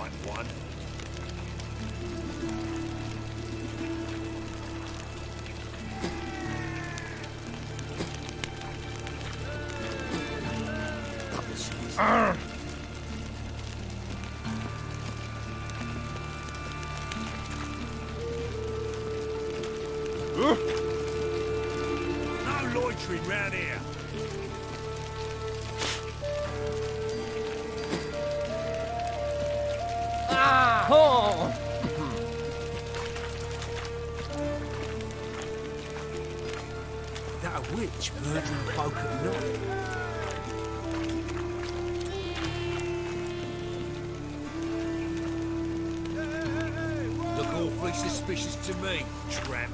white one. No loitering round here. Oh! That a witch murdering folk at night. Look awfully suspicious to me, tramp.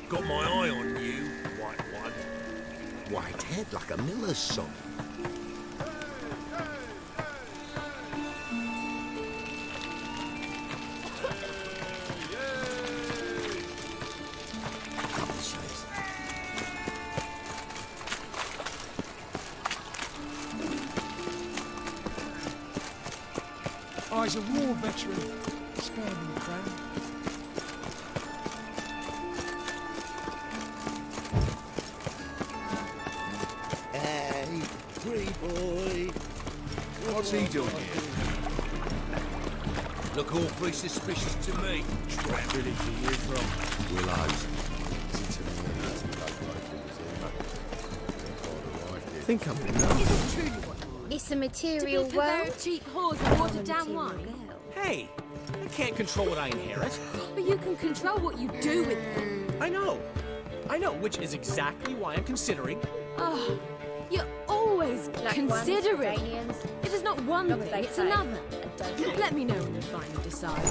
Got my eye on you, white one. White head like a miller's son. Oh, he's a war veteran. Spare him the crown. Hey, free boy. What's he doing here? Look awfully suspicious to me, tramp. Village are you from? Willows. I think I'm enough. Is it truly what It's a to material be a very world. cheap whores and watered down Material wine? girl. Hey, I can't control what I inherit. But you can control what you do with them. I know, which is exactly why I'm considering. Oh, you're always Black ones, considerate. Iranians. It is not one Long as thing, they it's pay. another. And don't Let me know when you finally decide.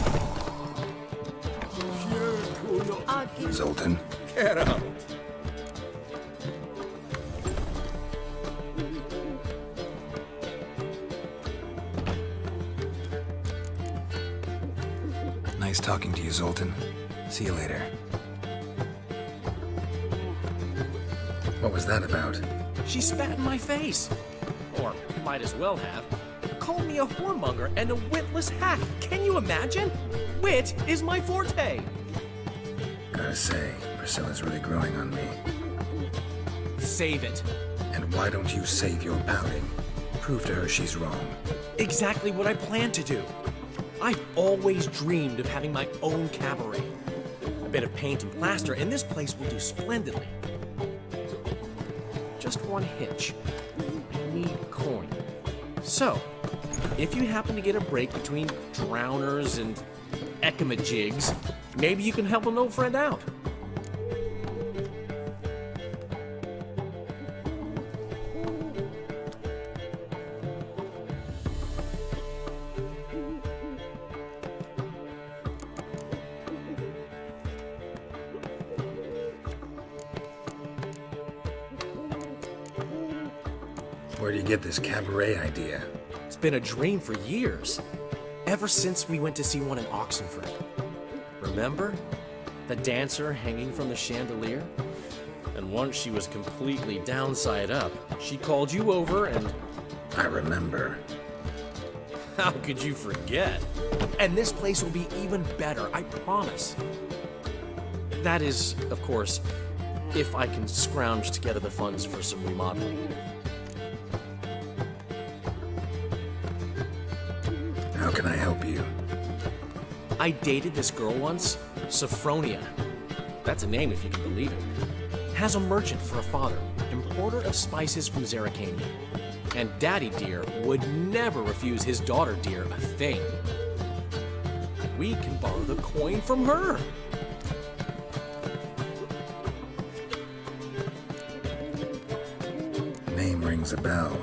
I'll give Zoltan. Get up. Nice talking to you, Zoltan. See you later. What was that about? She spat in my face. Or might as well have. Called me a whoremonger and a witless hack. Can you imagine? Wit is my forte. Gotta say, Priscilla's really growing on me. Save it. And why don't you save your pouting? Prove to her she's wrong. Exactly what I plan to do. I've always dreamed of having my own cabaret. A bit of paint and plaster, and this place will do splendidly. Just one hitch. I need coin. So, if you happen to get a break between drowners and ecamajigs, maybe you can help an old friend out. Where do you get this cabaret idea? It's been a dream for years. Ever since we went to see one in Oxenford. Remember? The dancer hanging from the chandelier? And once she was completely downside up, she called you over and... I remember. How could you forget? And this place will be even better, I promise. That is, of course, if I can scrounge together the funds for some remodeling. How can I help you? I dated this girl once, Sophronia. That's a name if you can believe it. Has a merchant for a father, importer of spices from Zerrikania. And Daddy Dear would never refuse his daughter Dear a thing. We can borrow the coin from her. Name rings a bell.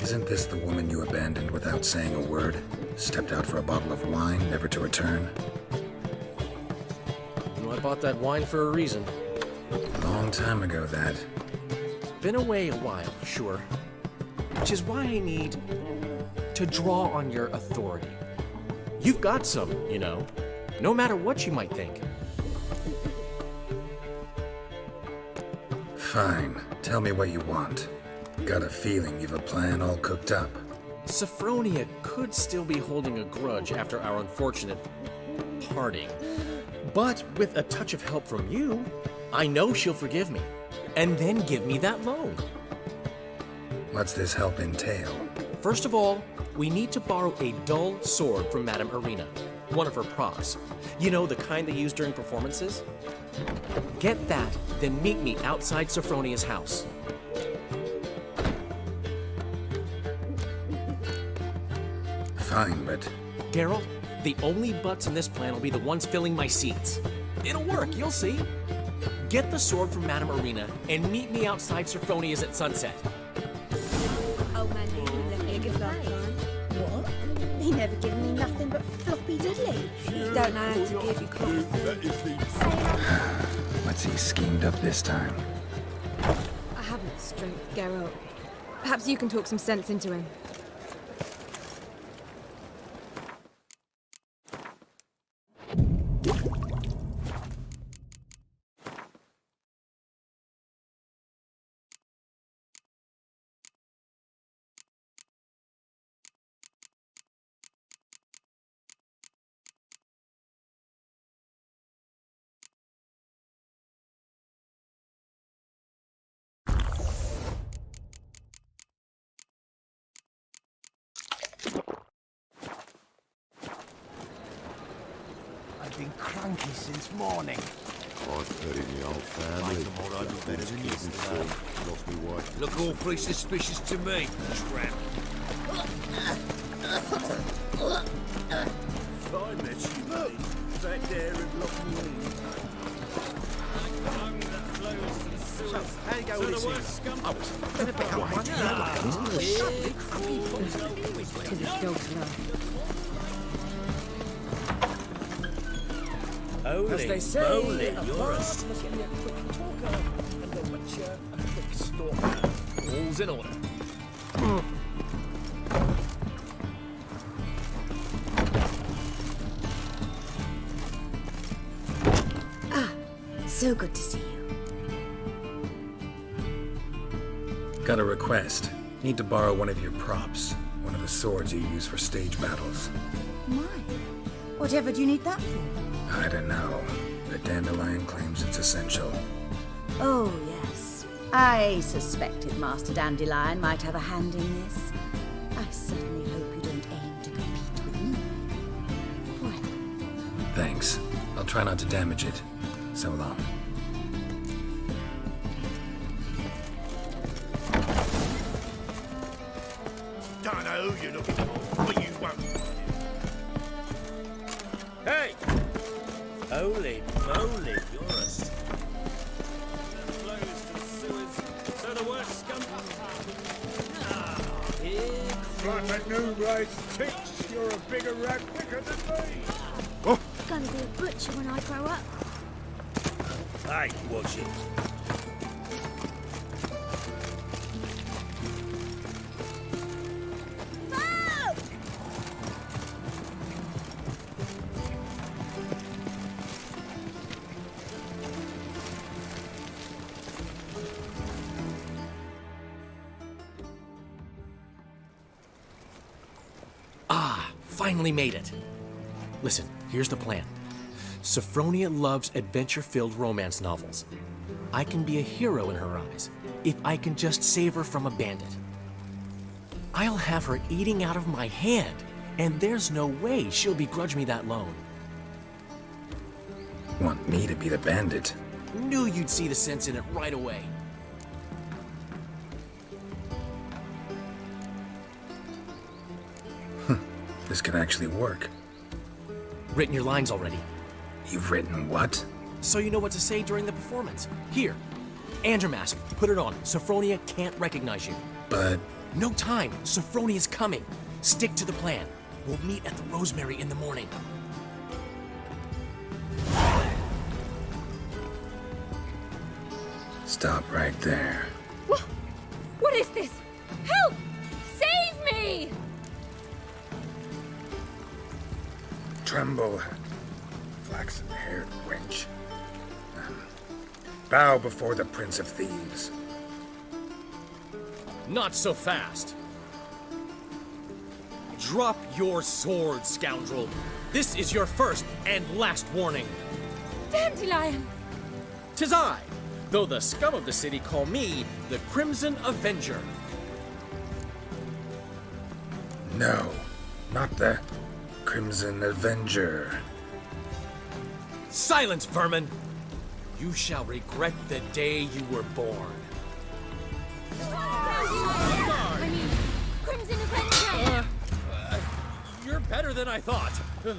Isn't this the woman you abandoned without saying a word? Stepped out for a bottle of wine, never to return? You know, I bought that wine for a reason. Long time ago, that. Been away a while, sure. Which is why I need to draw on your authority. You've got some, you know, no matter what you might think. Fine. Tell me what you want. Got a feeling you've a plan all cooked up. Sophronia could still be holding a grudge after our unfortunate parting. But with a touch of help from you, I know she'll forgive me. And then give me that loan. What's this help entail? First of all, we need to borrow a dull sword from Madame Irina, one of her props. You know, the kind they use during performances? Get that, then meet me outside Sophronia's house. Fine, but Geralt, the only butts in this plan will be the ones filling my seats. It'll work, you'll see. Get the sword from Madame Irina and meet me outside Sophronia's at sunset. Old man Lee left me a gift last time. What? He never given me nothing but floppy diddly. He don't know how to give you coffee. what's he schemed up this time? I haven't strength, Geralt. Perhaps you can talk some sense into him. I've been cranky since morning. I've heard in the old family. Better than yesterday. Lost me wife. Look awfully suspicious to me, tramp. I met you, mate. Back there and locked me in. So, how you go with this? I was thinking about white hair like a miller's. To the dog's love. As they say, moly, a you're bard a must be a quick talker, and a witcher a quick stalker. All's in order. So good to see you. Got a request. Need to borrow one of your props. One of the swords you use for stage battles. My. Whatever do you need that for? I don't know. The Dandelion claims it's essential. Oh, yes. I suspected Master Dandelion might have a hand in this. I certainly hope you don't aim to compete with me. Well, Thanks. I'll try not to damage it. So long. Don't know who you're looking for, but you won't. Hey! Holy moly, you're a... So the worst scum. Here Like a new race teach, you're a bigger rat quicker than me. gonna be a butcher when I grow up. Hey, watch it. Finally made it. Listen, here's the plan. Sophronia loves adventure-filled romance novels. I can be a hero in her eyes if I can just save her from a bandit. I'll have her eating out of my hand, and there's no way she'll begrudge me that loan. Want me to be the bandit? Knew you'd see the sense in it right away. This could actually work. Written your lines already, You've written what? so you know what to say during the performance. Here, and your mask. Put it on. Sophronia can't recognize you. But No time. Sophronia's coming. Stick to the plan. We'll meet at the Rosemary in the morning. Stop right there. What is this? Help! Save me! Tremble, flaxen-haired wench. Bow before the Prince of Thieves. Not so fast. Drop your sword, scoundrel. This is your first and last warning. Dandelion! 'Tis I, though the scum of the city call me the Crimson Avenger. No, not the Crimson Avenger. Silence, vermin! You shall regret the day you were born. I mean, Crimson Avenger! You're better than I thought. Do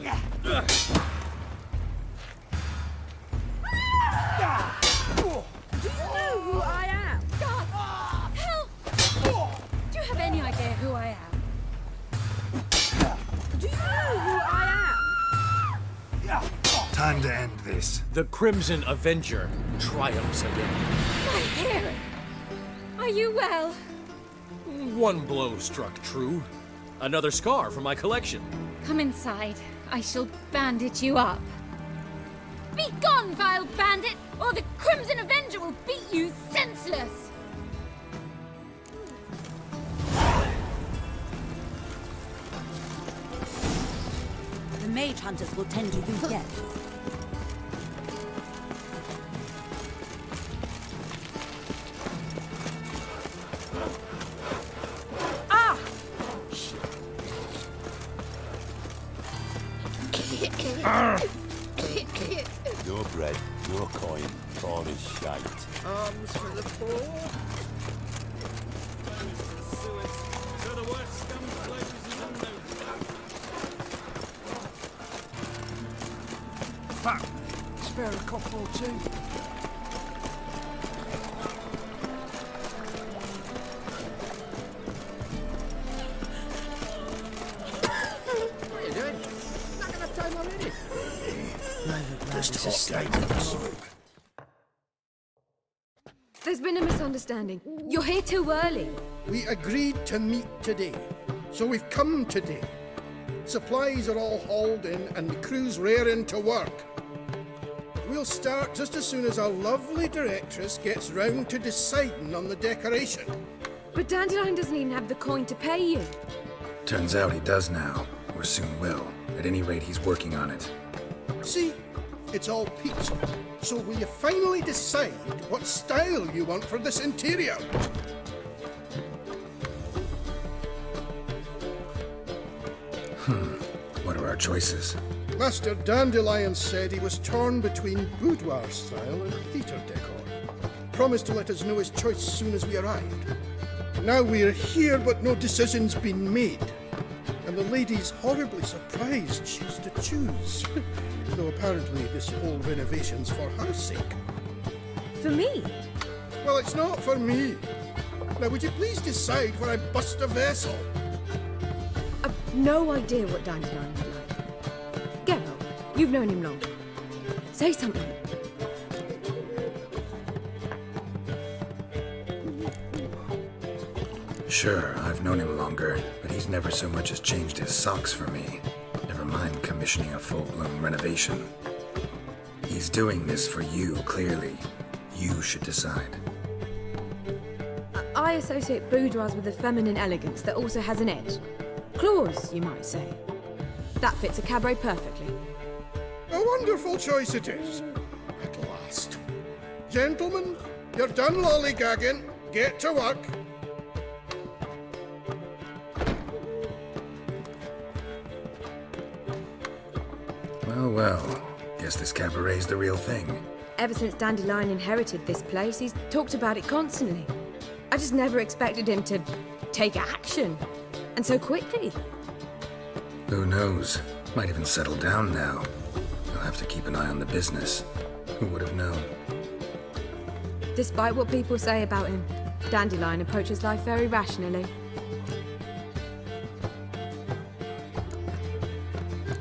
you know who I am? God! Help! Do you have any idea who I am? Do you know who I am? Time to end this. The Crimson Avenger triumphs again. My hero! Are you well? One blow struck true. Another scar from my collection. Come inside. I shall bandage you up. Be gone, vile bandit, or the Crimson Avenger will beat you senseless! The mage hunters will tend to you yet. No bread, no coin, all is shite. Arms for the poor. So the worst scum flows is unnoticed. Fuck! Spare a cop or two. What are you doing? Not enough time already. Just escape from the smoke. There's been a misunderstanding. You're here too early. We agreed to meet today, so we've come today. Supplies are all hauled in and the crew's raring to work. We'll start just as soon as our lovely directress gets round to deciding on the decoration. But Dandelion doesn't even have the coin to pay you. Turns out he does now, or soon will. At any rate, he's working on it. See, it's all peachy. So will you finally decide what style you want for this interior? What are our choices? Master Dandelion said he was torn between boudoir style and theatre decor. Promised to let us know his choice as soon as we arrived. Now we're here, but no decision's been made. And the lady's horribly surprised she's to choose. Though apparently this whole renovation's for her sake. For me? Well, it's not for me. Now, would you please decide where I bust a vessel? I've no idea what Dandelion would like. Geralt, you've known him long. Say something. Sure, I've known him longer, but he's never so much as changed his socks for me. Never mind commissioning a full-blown renovation. He's doing this for you, clearly. You should decide. I associate boudoirs with a feminine elegance that also has an edge. Claws, you might say. That fits a cabaret perfectly. A wonderful choice it is. At last. Gentlemen, you're done lollygagging. Get to work. Well, well. Guess this cabaret's the real thing. Ever since Dandelion inherited this place, he's talked about it constantly. I just never expected him to take action. And so quickly. Who knows? Might even settle down now. He'll have to keep an eye on the business. Who would have known? Despite what people say about him, Dandelion approaches life very rationally.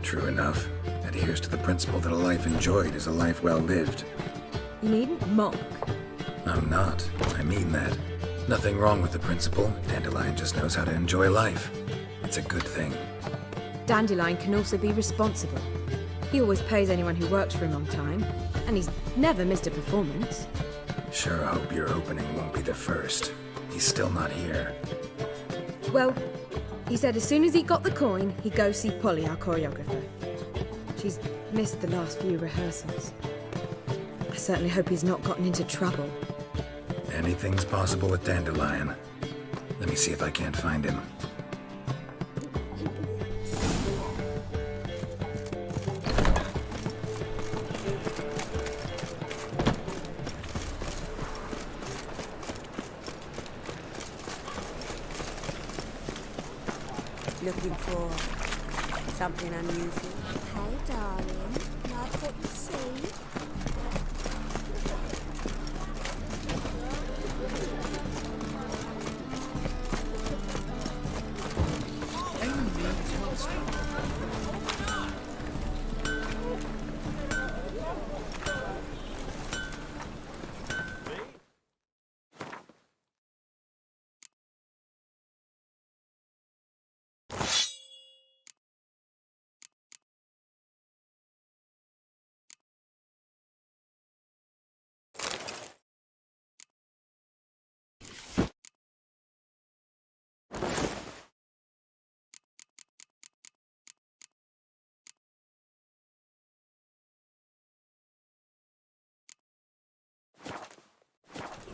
True enough. Adheres to the principle that a life enjoyed is a life well lived. You needn't mock. I'm not. I mean that. Nothing wrong with the principal. Dandelion just knows how to enjoy life. It's a good thing. Dandelion can also be responsible. He always pays anyone who works for him on time, and he's never missed a performance. Sure hope your opening won't be the first. He's still not here. Well, he said as soon as he got the coin, he'd go see Polly, our choreographer. She's missed the last few rehearsals. I certainly hope he's not gotten into trouble. Anything's possible with Dandelion. Let me see if I can't find him. Looking for something unusual? Hey, darling. Like what you see?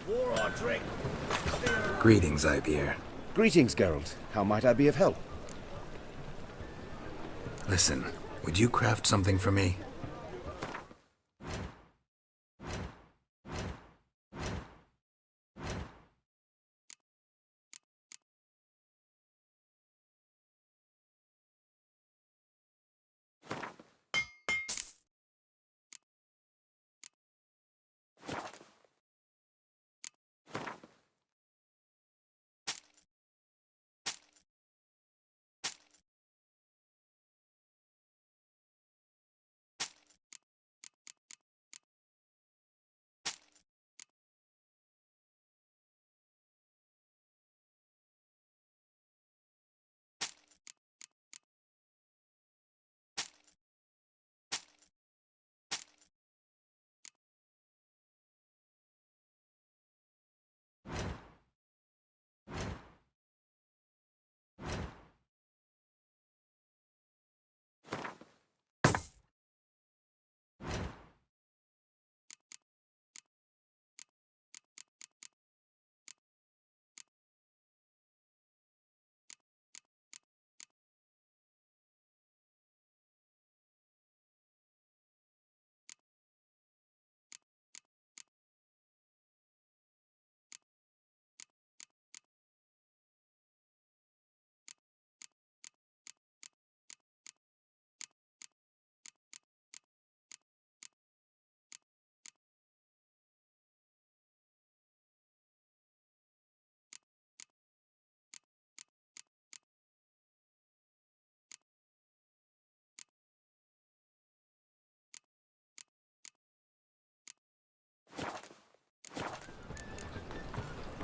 War or drink? Greetings, Ibeer. Greetings, Geralt. How might I be of help? Listen, would you craft something for me?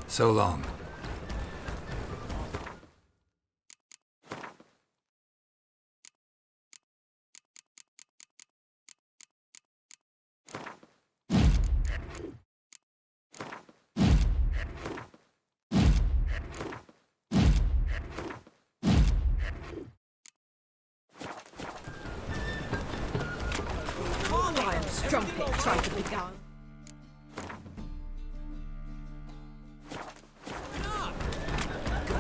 So long. Strumpet tried to beguile.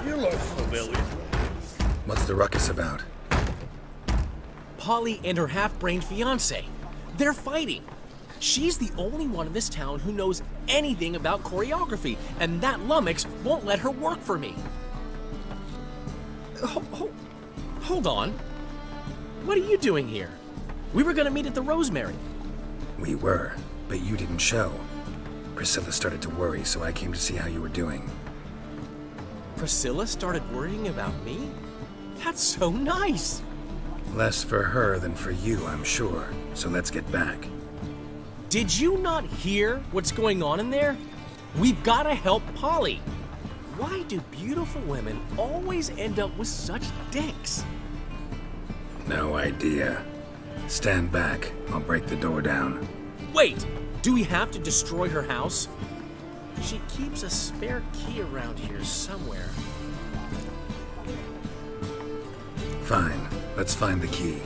You look familiar. What's the ruckus about? Polly and her half-brained fiancé. They're fighting. She's the only one in this town who knows anything about choreography, and that lummox won't let her work for me. Hold on. What are you doing here? We were gonna meet at the Rosemary. We were, but you didn't show. Priscilla started to worry, so I came to see how you were doing. Priscilla started worrying about me? That's so nice! Less for her than for you, I'm sure. So let's get back. Did you not hear what's going on in there? We've got to help Polly. Why do beautiful women always end up with such dicks? No idea. Stand back. I'll break the door down. Wait! Do we have to destroy her house? She keeps a spare key around here somewhere. Fine. Let's find the key.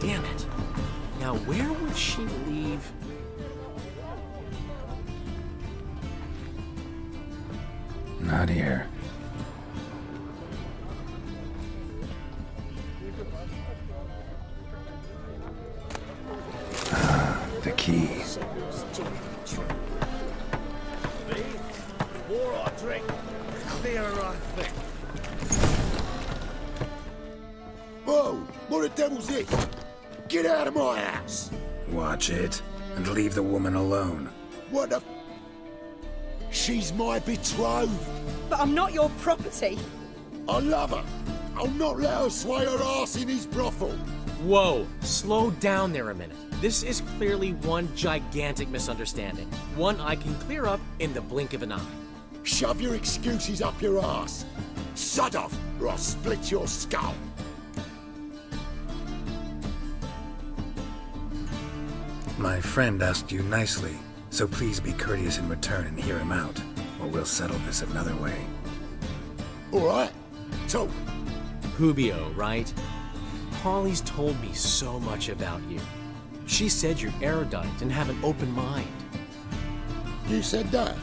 Damn it. Now where would she leave? Not here. The key. More I drink, clearer I think. Whoa! What the devil's this? Get out of my house! Watch it, and leave the woman alone. What the... She's my betrothed. But I'm not your property. I love her. I'll not let her sway her ass in his brothel. Whoa, slow down there a minute. This is clearly one gigantic misunderstanding. One I can clear up in the blink of an eye. Shove your excuses up your ass. Shut off, or I'll split your skull. My friend asked you nicely, so please be courteous in return and hear him out, or we'll settle this another way. All right, talk. Hubio, right? Polly's told me so much about you. She said you're erudite and have an open mind. You said that?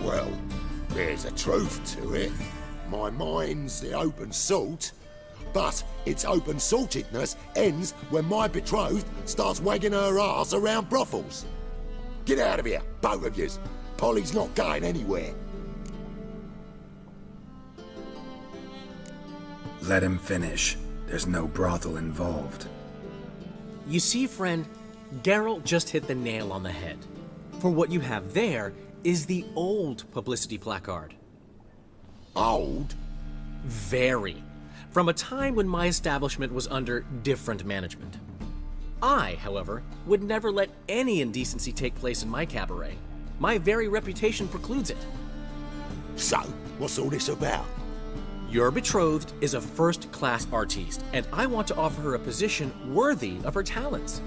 Well, there's a truth to it. My mind's the open salt, but its open saltedness ends when my betrothed starts wagging her ass around brothels. Get out of here, both of yous. Polly's not going anywhere. Let him finish. There's no brothel involved. You see, friend, Geralt just hit the nail on the head. For what you have there is the old publicity placard. Old? Very. From a time when my establishment was under different management. I, however, would never let any indecency take place in my cabaret. My very reputation precludes it. So, what's all this about? Your betrothed is a first-class artiste, and I want to offer her a position worthy of her talents.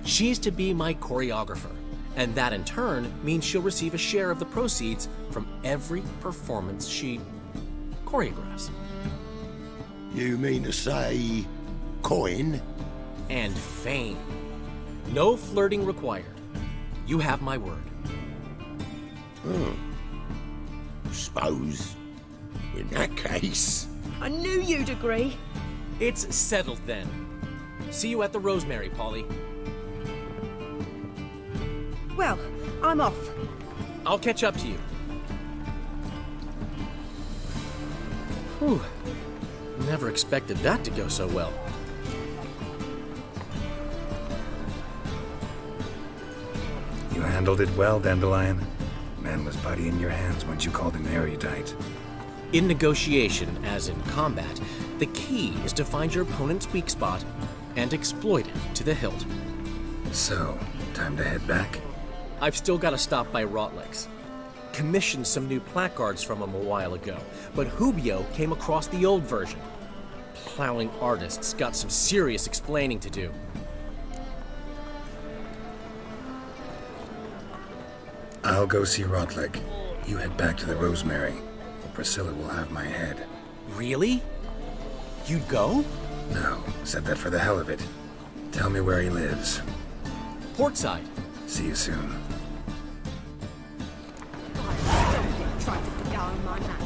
She's to be my choreographer, and that in turn means she'll receive a share of the proceeds from every performance she choreographs. You mean to say... coin? And fame. No flirting required. You have my word. Suppose... in that case... I knew you'd agree. It's settled then. See you at the Rosemary, Polly. Well, I'm off. I'll catch up to you. Whew. Never expected that to go so well. You handled it well, Dandelion. Man was body in your hands once you called him erudite. In negotiation, as in combat, the key is to find your opponent's weak spot and exploit it to the hilt. So, time to head back? I've still got to stop by Rotlegs. Commissioned some new placards from him a while ago, but Hubio came across the old version. Plowing artists got some serious explaining to do. I'll go see Rotleg. You head back to the Rosemary, or Priscilla will have my head. Really? You'd go? No, said that for the hell of it. Tell me where he lives. Portside. See you soon. Tried to put down on my map.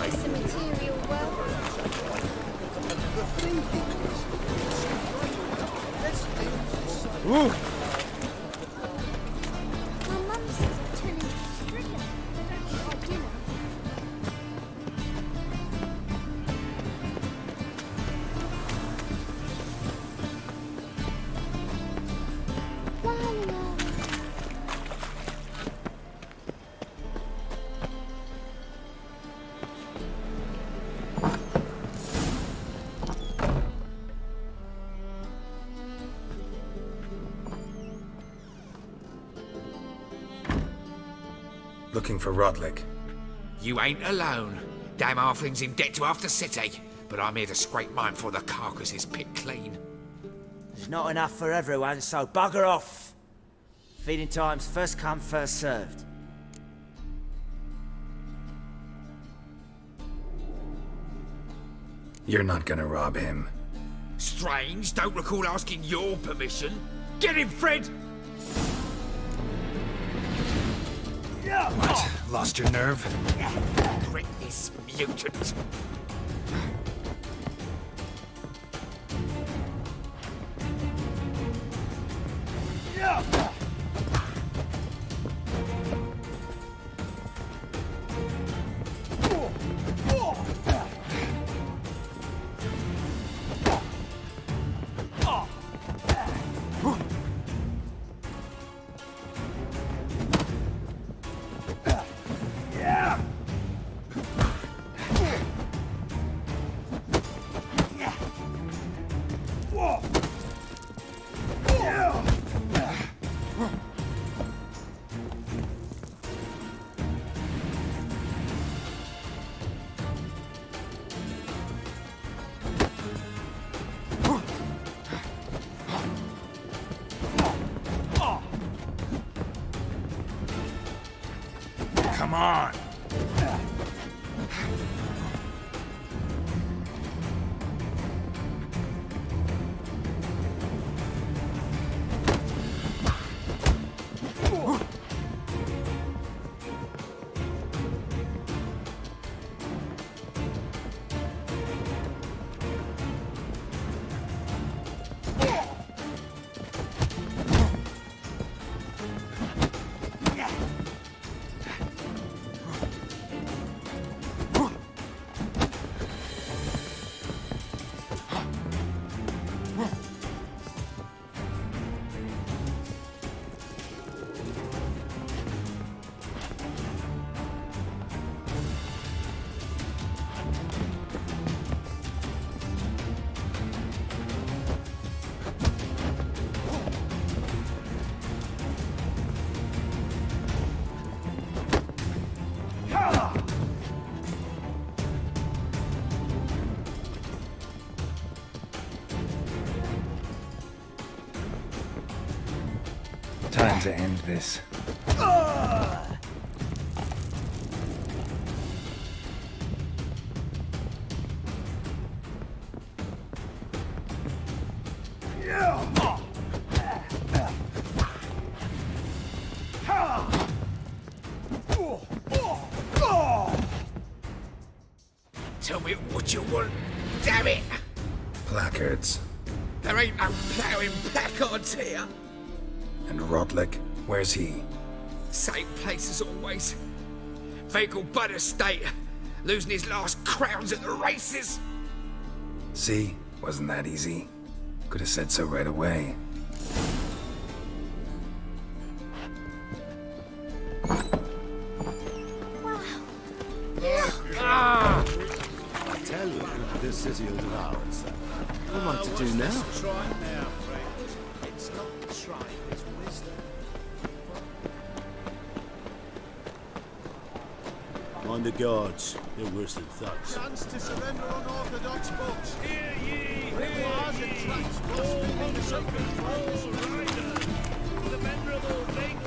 Is the material well? Ooh. My mum says I'm turning stricken. Looking for Rodlick. You ain't alone. Damn halfling's in debt to half the city. But I'm here to scrape mine before the carcass is picked clean. There's not enough for everyone, so bugger off. Feeding time's first come, first served. You're not gonna rob him. Strange, don't recall asking your permission. Get him, Fred! What? Lost your nerve? Grit this mutant. Come on! Time to end this. Tell me what you want, damn it! Placards. There ain't no ploughing placards here. And Rodlick, where's he? Same place as always. Vehicle Bud Estate, losing his last crowns at the races. See? Wasn't that easy? Could have said so right away. I tell you, this city will devour itself. What am I to do now? Try it now, Frank. It's not trying, it's wisdom. Mind the guards, they're worse than thugs. Chance to surrender unorthodox folks. Hear ye! Bars and traps must on the sacred rider. The venerable Vegas.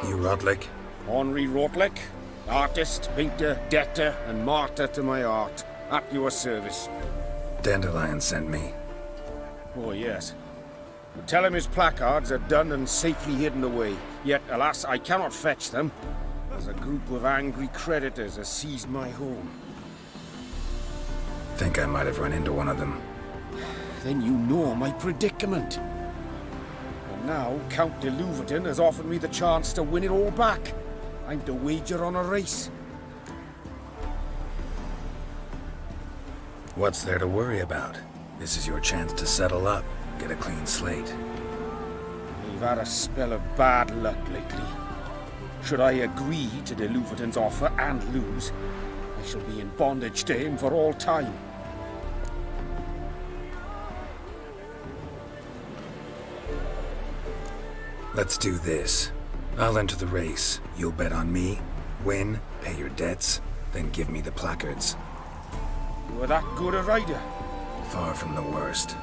You Rodlick? Henri Rodlick, artist, painter, debtor, and martyr to my art. At your service. Dandelion sent me. Oh, yes. Tell him his placards are done and safely hidden away. Yet, alas, I cannot fetch them, as a group of angry creditors has seized my home. Think I might have run into one of them. Then you know my predicament. And now, Count de Louverton has offered me the chance to win it all back. I'm to wager on a race. What's there to worry about? This is your chance to settle up, get a clean slate. We've had a spell of bad luck lately. Should I agree to the Luverton's offer and lose, I shall be in bondage to him for all time. Let's do this. I'll enter the race. You'll bet on me, win, pay your debts, then give me the placards. You are that good a rider? Far from the worst.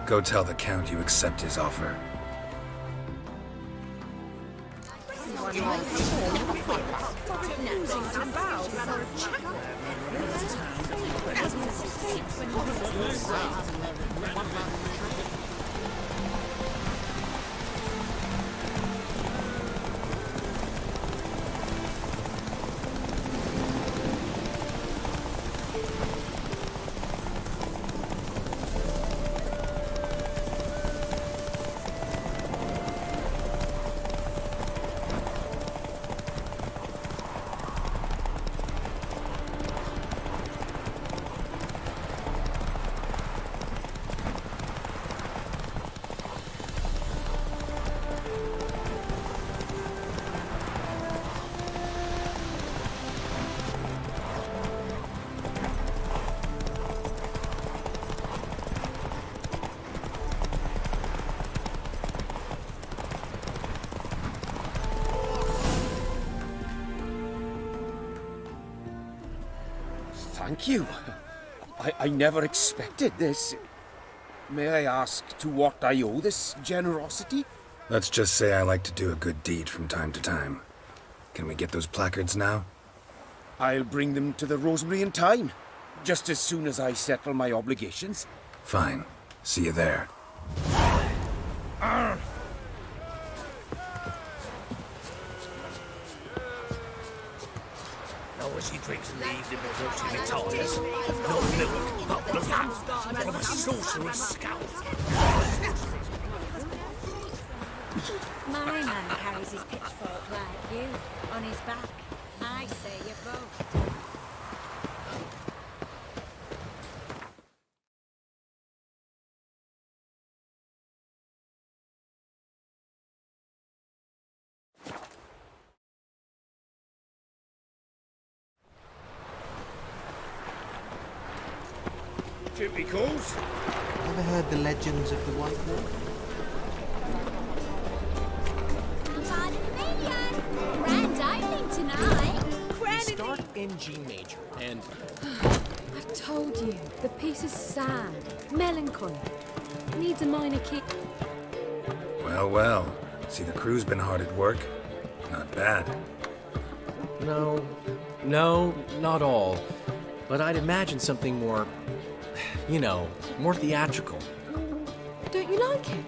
Go tell the Count you accept his offer. Thank you. I never expected this. May I ask to what I owe this generosity? Let's just say I like to do a good deed from time to time. Can we get those placards now? I'll bring them to the Rosemary in time, just as soon as I settle my obligations. Fine. See you there. As he drinks in the evening before she retires. Not milk, but blood from a sorcerer's scalp. My man carries his pitchfork like you, on his back. I say you both. Chippy calls. Ever heard the legends of the White Wolf? Grand opening tonight. We start in G major, and I've told you, the piece is sad, melancholy. Needs a minor key. Well, well. See, the crew's been hard at work. Not bad. no, not all. But I'd imagine something more, more theatrical. Don't you like it?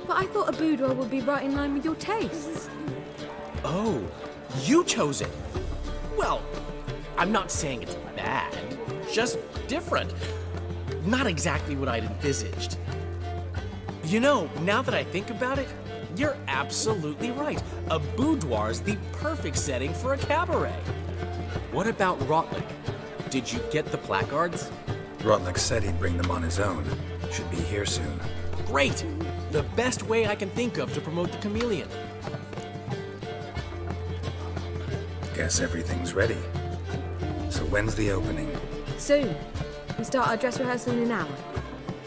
But I thought a boudoir would be right in line with your tastes. Oh, you chose it. Well, I'm not saying it's bad, just different. Not exactly what I'd envisaged. Now that I think about it, you're absolutely right. A boudoir's the perfect setting for a cabaret. What about Rotlick? Did you get the placards? Rotlick said he'd bring them on his own. Should be here soon. Great! The best way I can think of to promote the chameleon. Guess everything's ready. So when's the opening? Soon. We start our dress rehearsal in an hour.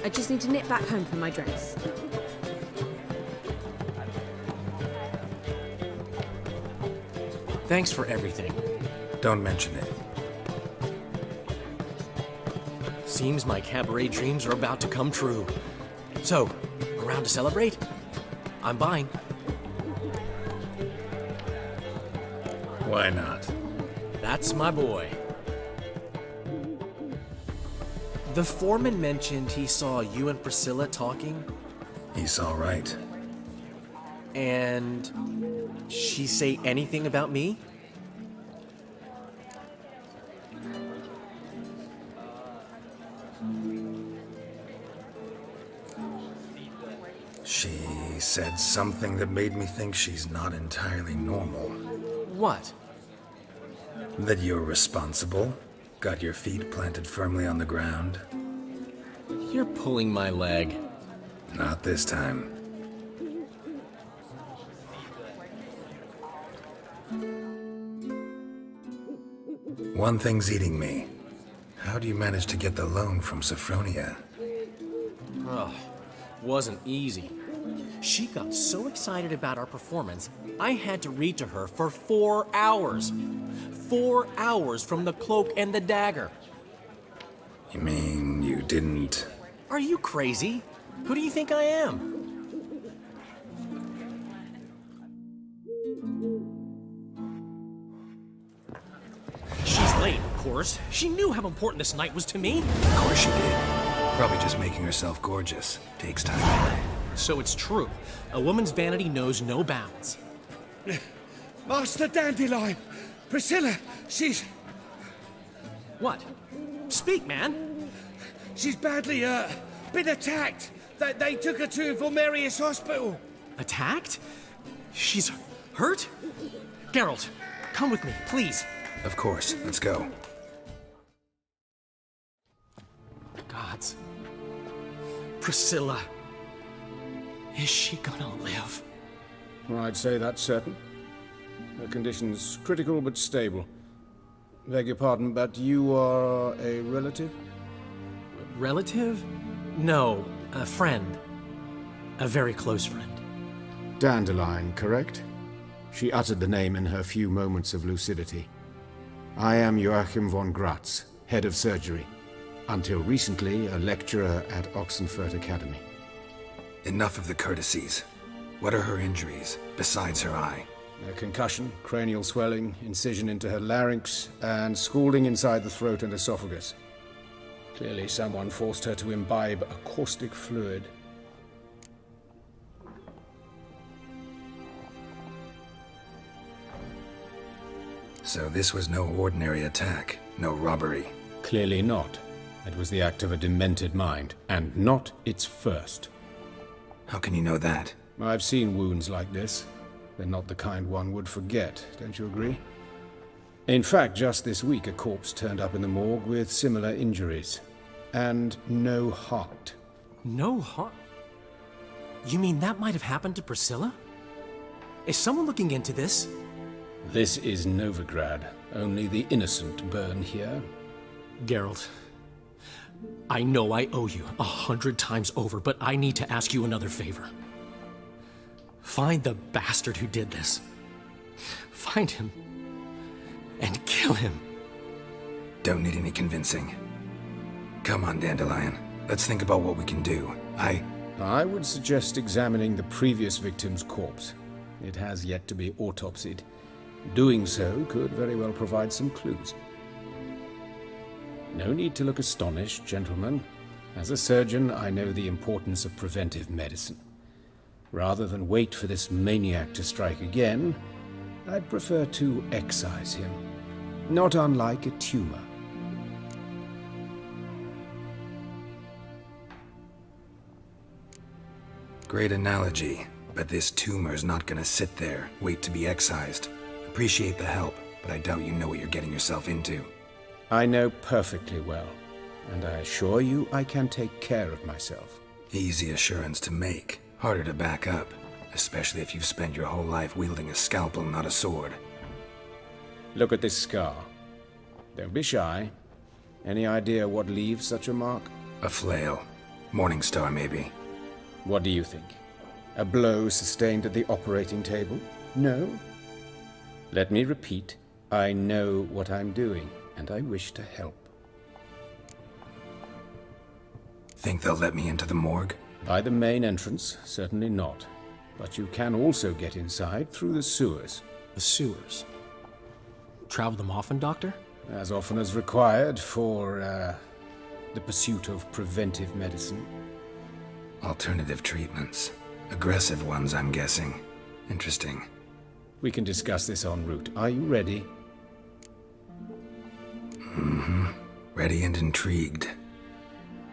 I just need to nip back home for my dress. Thanks for everything. Don't mention it. Seems my cabaret dreams are about to come true. So, around to celebrate? I'm buying. Why not? That's my boy. The foreman mentioned he saw you and Priscilla talking. He's all right. And she say anything about me? She said something that made me think she's not entirely normal. What? That you're responsible, Got your feet planted firmly on the ground? You're pulling my leg. Not this time. One thing's eating me. How do you manage to get the loan from Sophronia? Ugh, wasn't easy. She got so excited about our performance, I had to read to her for 4 hours. 4 hours from the Cloak and the Dagger. You mean you didn't... Are you crazy? Who do you think I am? She's late, of course. She knew how important this night was to me. Of course she did. Probably just making herself gorgeous. Takes time. So it's true. A woman's vanity knows no bounds. Master Dandelion! Priscilla, she's... What? Speak, man. She's badly, been attacked. They took her to Vulmerius Hospital. Attacked? She's hurt? Geralt, come with me, please. Of course. Let's go. Gods. Priscilla. Is she gonna live? I'd say that's certain. Her condition's critical but stable. Beg your pardon, but you are a relative? Relative? No, a friend. A very close friend. Dandelion, correct? She uttered the name in her few moments of lucidity. I am Joachim von Gratz, head of surgery. Until recently, a lecturer at Oxenfurt Academy. Enough of the courtesies. What are her injuries, besides her eye? A concussion, cranial swelling, incision into her larynx, and scalding inside the throat and esophagus. Clearly someone forced her to imbibe a caustic fluid. So this was no ordinary attack, no robbery. Clearly not. It was the act of a demented mind, and not its first. How can you know that? I've seen wounds like this. They're not the kind one would forget, don't you agree? In fact, just this week a corpse turned up in the morgue with similar injuries. And no heart. No heart? You mean that might have happened to Priscilla? Is someone looking into this? This is Novigrad. Only the innocent burn here. Geralt, I know I owe you 100 times over, but I need to ask you another favor. Find the bastard who did this. Find him and kill him. Don't need any convincing. Come on, Dandelion. Let's think about what we can do. I would suggest examining the previous victim's corpse. It has yet to be autopsied. Doing so could very well provide some clues. No need to look astonished, gentlemen. As a surgeon, I know the importance of preventive medicine. Rather than wait for this maniac to strike again, I'd prefer to excise him. Not unlike a tumor. Great analogy, but this tumor's not gonna sit there, wait to be excised. Appreciate the help, but I doubt you know what you're getting yourself into. I know perfectly well, and I assure you I can take care of myself. Easy assurance to make, harder to back up, especially if you've spent your whole life wielding a scalpel, not a sword. Look at this scar. Don't be shy. Any idea what leaves such a mark? A flail. Morningstar, maybe. What do you think? A blow sustained at the operating table? No? Let me repeat. I know what I'm doing, and I wish to help. Think they'll let me into the morgue? By the main entrance, certainly not. But you can also get inside through the sewers. The sewers? Travel them often, Doctor? As often as required for, the pursuit of preventive medicine. Alternative treatments. Aggressive ones, I'm guessing. Interesting. We can discuss this en route. Are you ready? Mm-hmm. Ready and intrigued.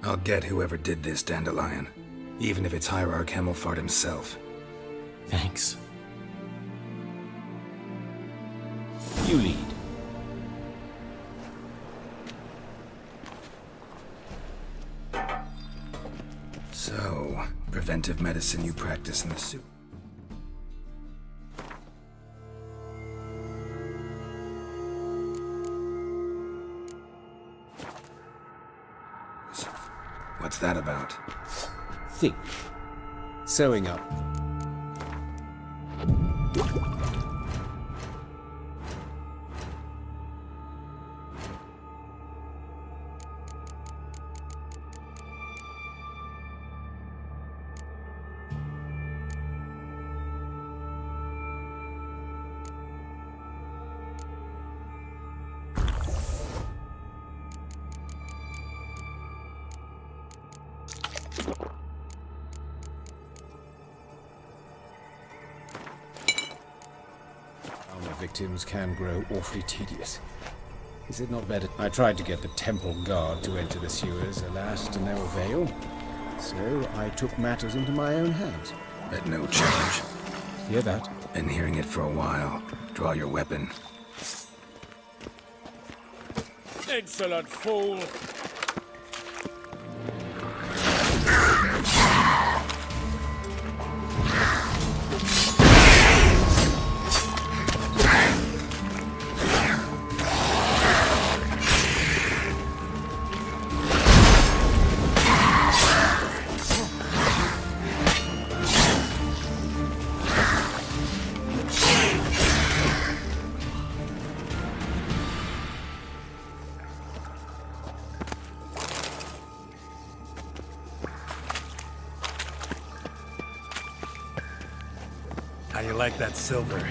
I'll get whoever did this, Dandelion. Even if it's Hierarch Hemmelfart himself. Thanks. You lead. preventive medicine you practice in the suit. What's that about? Think. Sewing up. Victims can grow awfully tedious. Is it not better? I tried to get the temple guard to enter the sewers, alas, to no avail. So I took matters into my own hands. At no charge. Hear that? Been hearing it for a while. Draw your weapon. Insolent fool! How you like that silver?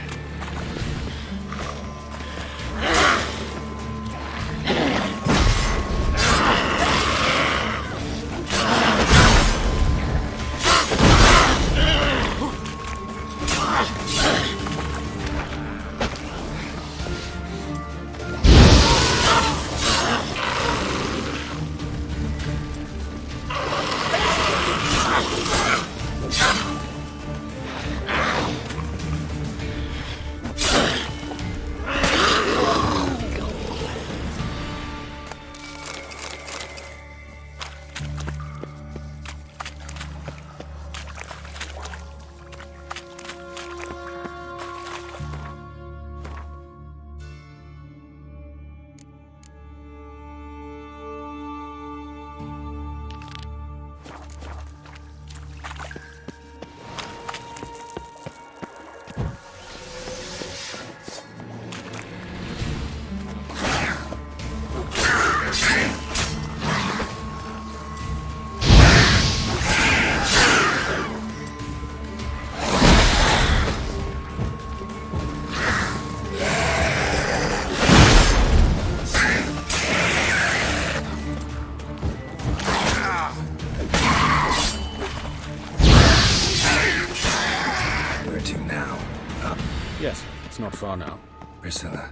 It's not far now. Priscilla,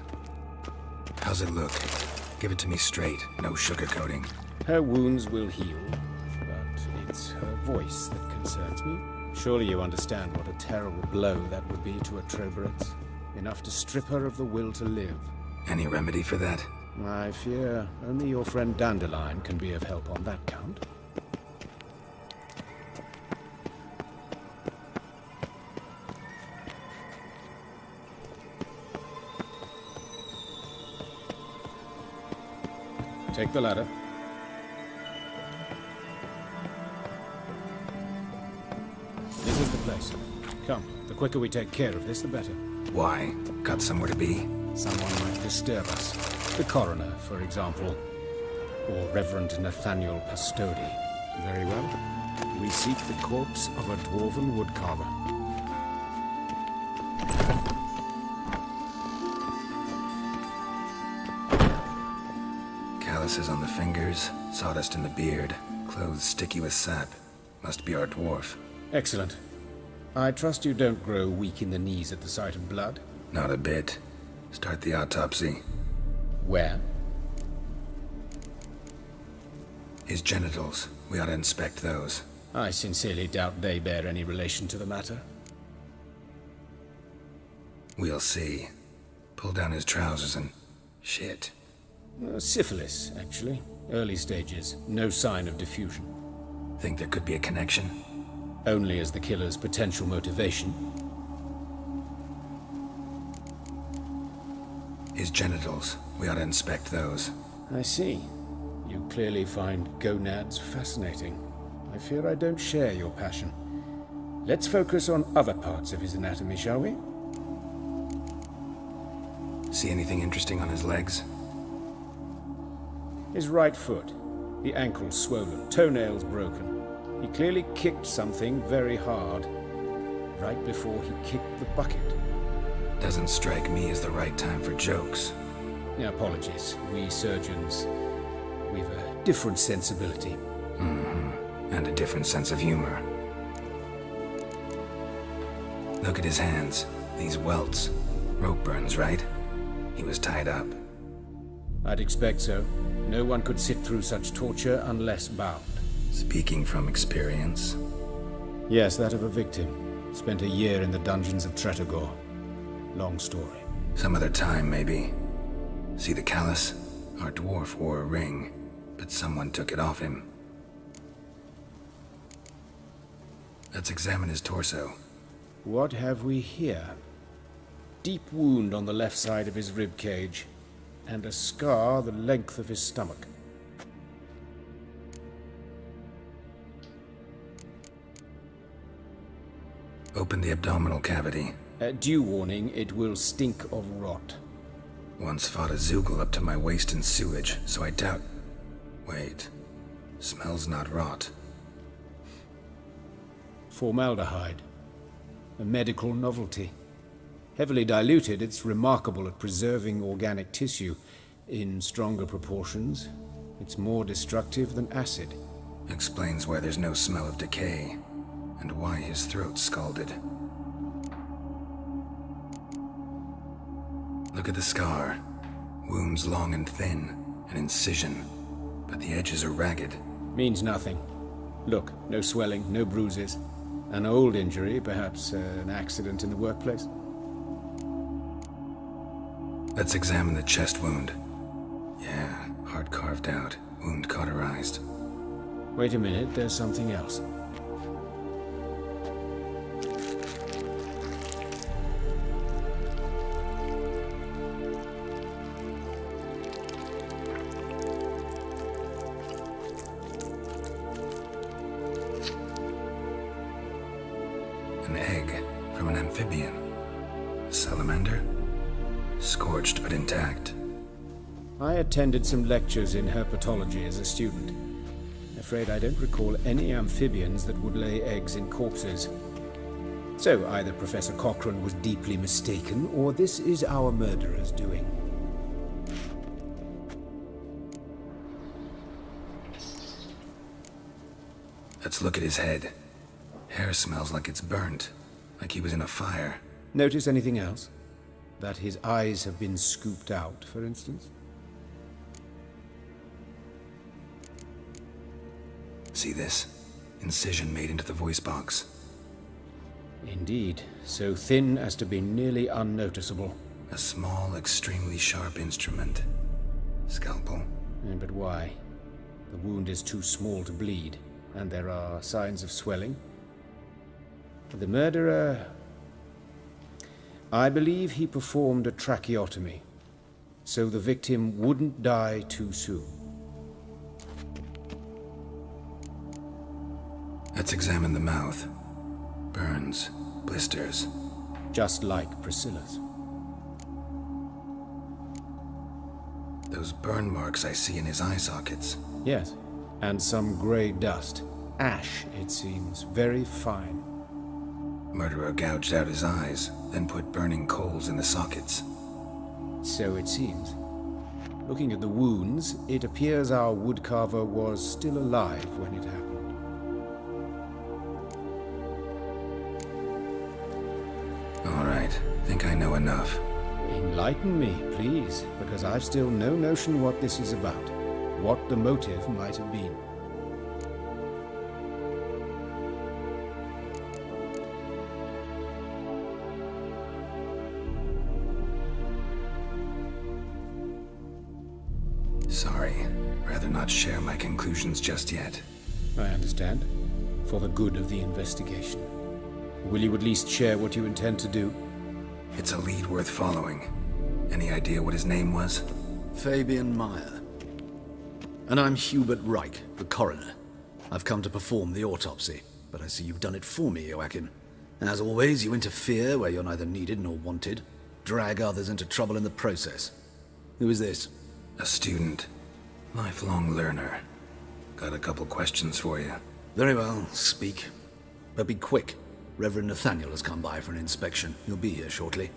how's it look? Give it to me straight, no sugarcoating. Her wounds will heal, but it's her voice that concerns me. Surely you understand what a terrible blow that would be to a Troberet. Enough to strip her of the will to live. Any remedy for that? I fear only your friend Dandelion can be of help on that count. Take the ladder. This is the place. Come, the quicker we take care of this, the better. Why? Got somewhere to be? Someone might disturb us. The coroner, for example. Or Reverend Nathaniel Pastodi. Very well. We seek the corpse of a dwarven woodcarver. Calluses on the fingers, sawdust in the beard, clothes sticky with sap. Must be our dwarf. Excellent. I trust you don't grow weak in the knees at the sight of blood? Not a bit. Start the autopsy. Where? His genitals. We ought to inspect those. I sincerely doubt they bear any relation to the matter. We'll see. Pull down his trousers and... shit. Syphilis, actually. Early stages. No sign of diffusion. Think there could be a connection? only as the killer's potential motivation. His genitals. We ought to inspect those. I see. You clearly find gonads fascinating. I fear I don't share your passion. Let's focus on other parts of his anatomy, shall we? See anything interesting on his legs? His right foot. The ankle swollen, toenails broken. He clearly kicked something very hard, right before he kicked the bucket. Doesn't strike me as the right time for jokes. Apologies. We surgeons, we've a different sensibility. Mm-hmm. And a different sense of humor. Look at his hands. These welts. Rope burns, right? He was tied up. I'd expect so. No one could sit through such torture unless bound. Speaking from experience? Yes, that of a victim. Spent a year in the dungeons of Tretogor. Long story. Some other time, maybe. See the callus? Our dwarf wore a ring, but someone took it off him. Let's examine his torso. What have we here? Deep wound on the left side of his rib cage, and a scar the length of his stomach. Open the abdominal cavity. Due warning, it will stink of rot. Once fought a Zoogle up to my waist in sewage, so I doubt... Wait. Smells not rot. Formaldehyde. A medical novelty. Heavily diluted, it's remarkable at preserving organic tissue. In stronger proportions, it's more destructive than acid. Explains why there's no smell of decay, and why his throat's scalded. Look at the scar. Wounds long and thin, an incision, but the edges are ragged. Means nothing. Look, no swelling, no bruises. An old injury, perhaps an accident in the workplace. Let's examine the chest wound. Yeah, heart carved out, wound cauterized. Wait a minute, there's something else. An egg from an amphibian. A salamander? Scorched but intact. I attended some lectures in herpetology as a student. Afraid I don't recall any amphibians that would lay eggs in corpses. So either Professor Cochrane was deeply mistaken, or this is our murderer's doing. Let's look at his head. Hair smells like it's burnt, like he was in a fire. Notice anything else? That his eyes have been scooped out, for instance? See this? Incision made into the voice box. Indeed, so thin as to be nearly unnoticeable. A small, extremely sharp instrument. Scalpel. But why? The wound is too small to bleed, and there are signs of swelling. The murderer... I believe he performed a tracheotomy, so the victim wouldn't die too soon. Let's examine the mouth. Burns, blisters. Just like Priscilla's. Those burn marks I see in his eye sockets. Yes, and some grey dust. Ash, it seems, very fine. Murderer gouged out his eyes, then put burning coals in the sockets. So it seems. Looking at the wounds, it appears our woodcarver was still alive when it happened. All right, think I know enough. Enlighten me, please, because I've still no notion what this is about, what the motive might have been. Sorry, rather not share my conclusions just yet. I understand. for the good of the investigation. Will you at least share what you intend to do? It's a lead worth following. Any idea what his name was? Fabian Meyer. And I'm Hubert Reich, the coroner. I've come to perform the autopsy, but I see you've done it for me, Joachim. As always, you interfere where you're neither needed nor wanted. Drag others into trouble in the process. Who is this? A student. Lifelong learner. Got a couple questions for you. Very well, speak. But be quick. Reverend Nathaniel has come by for an inspection. He'll be here shortly.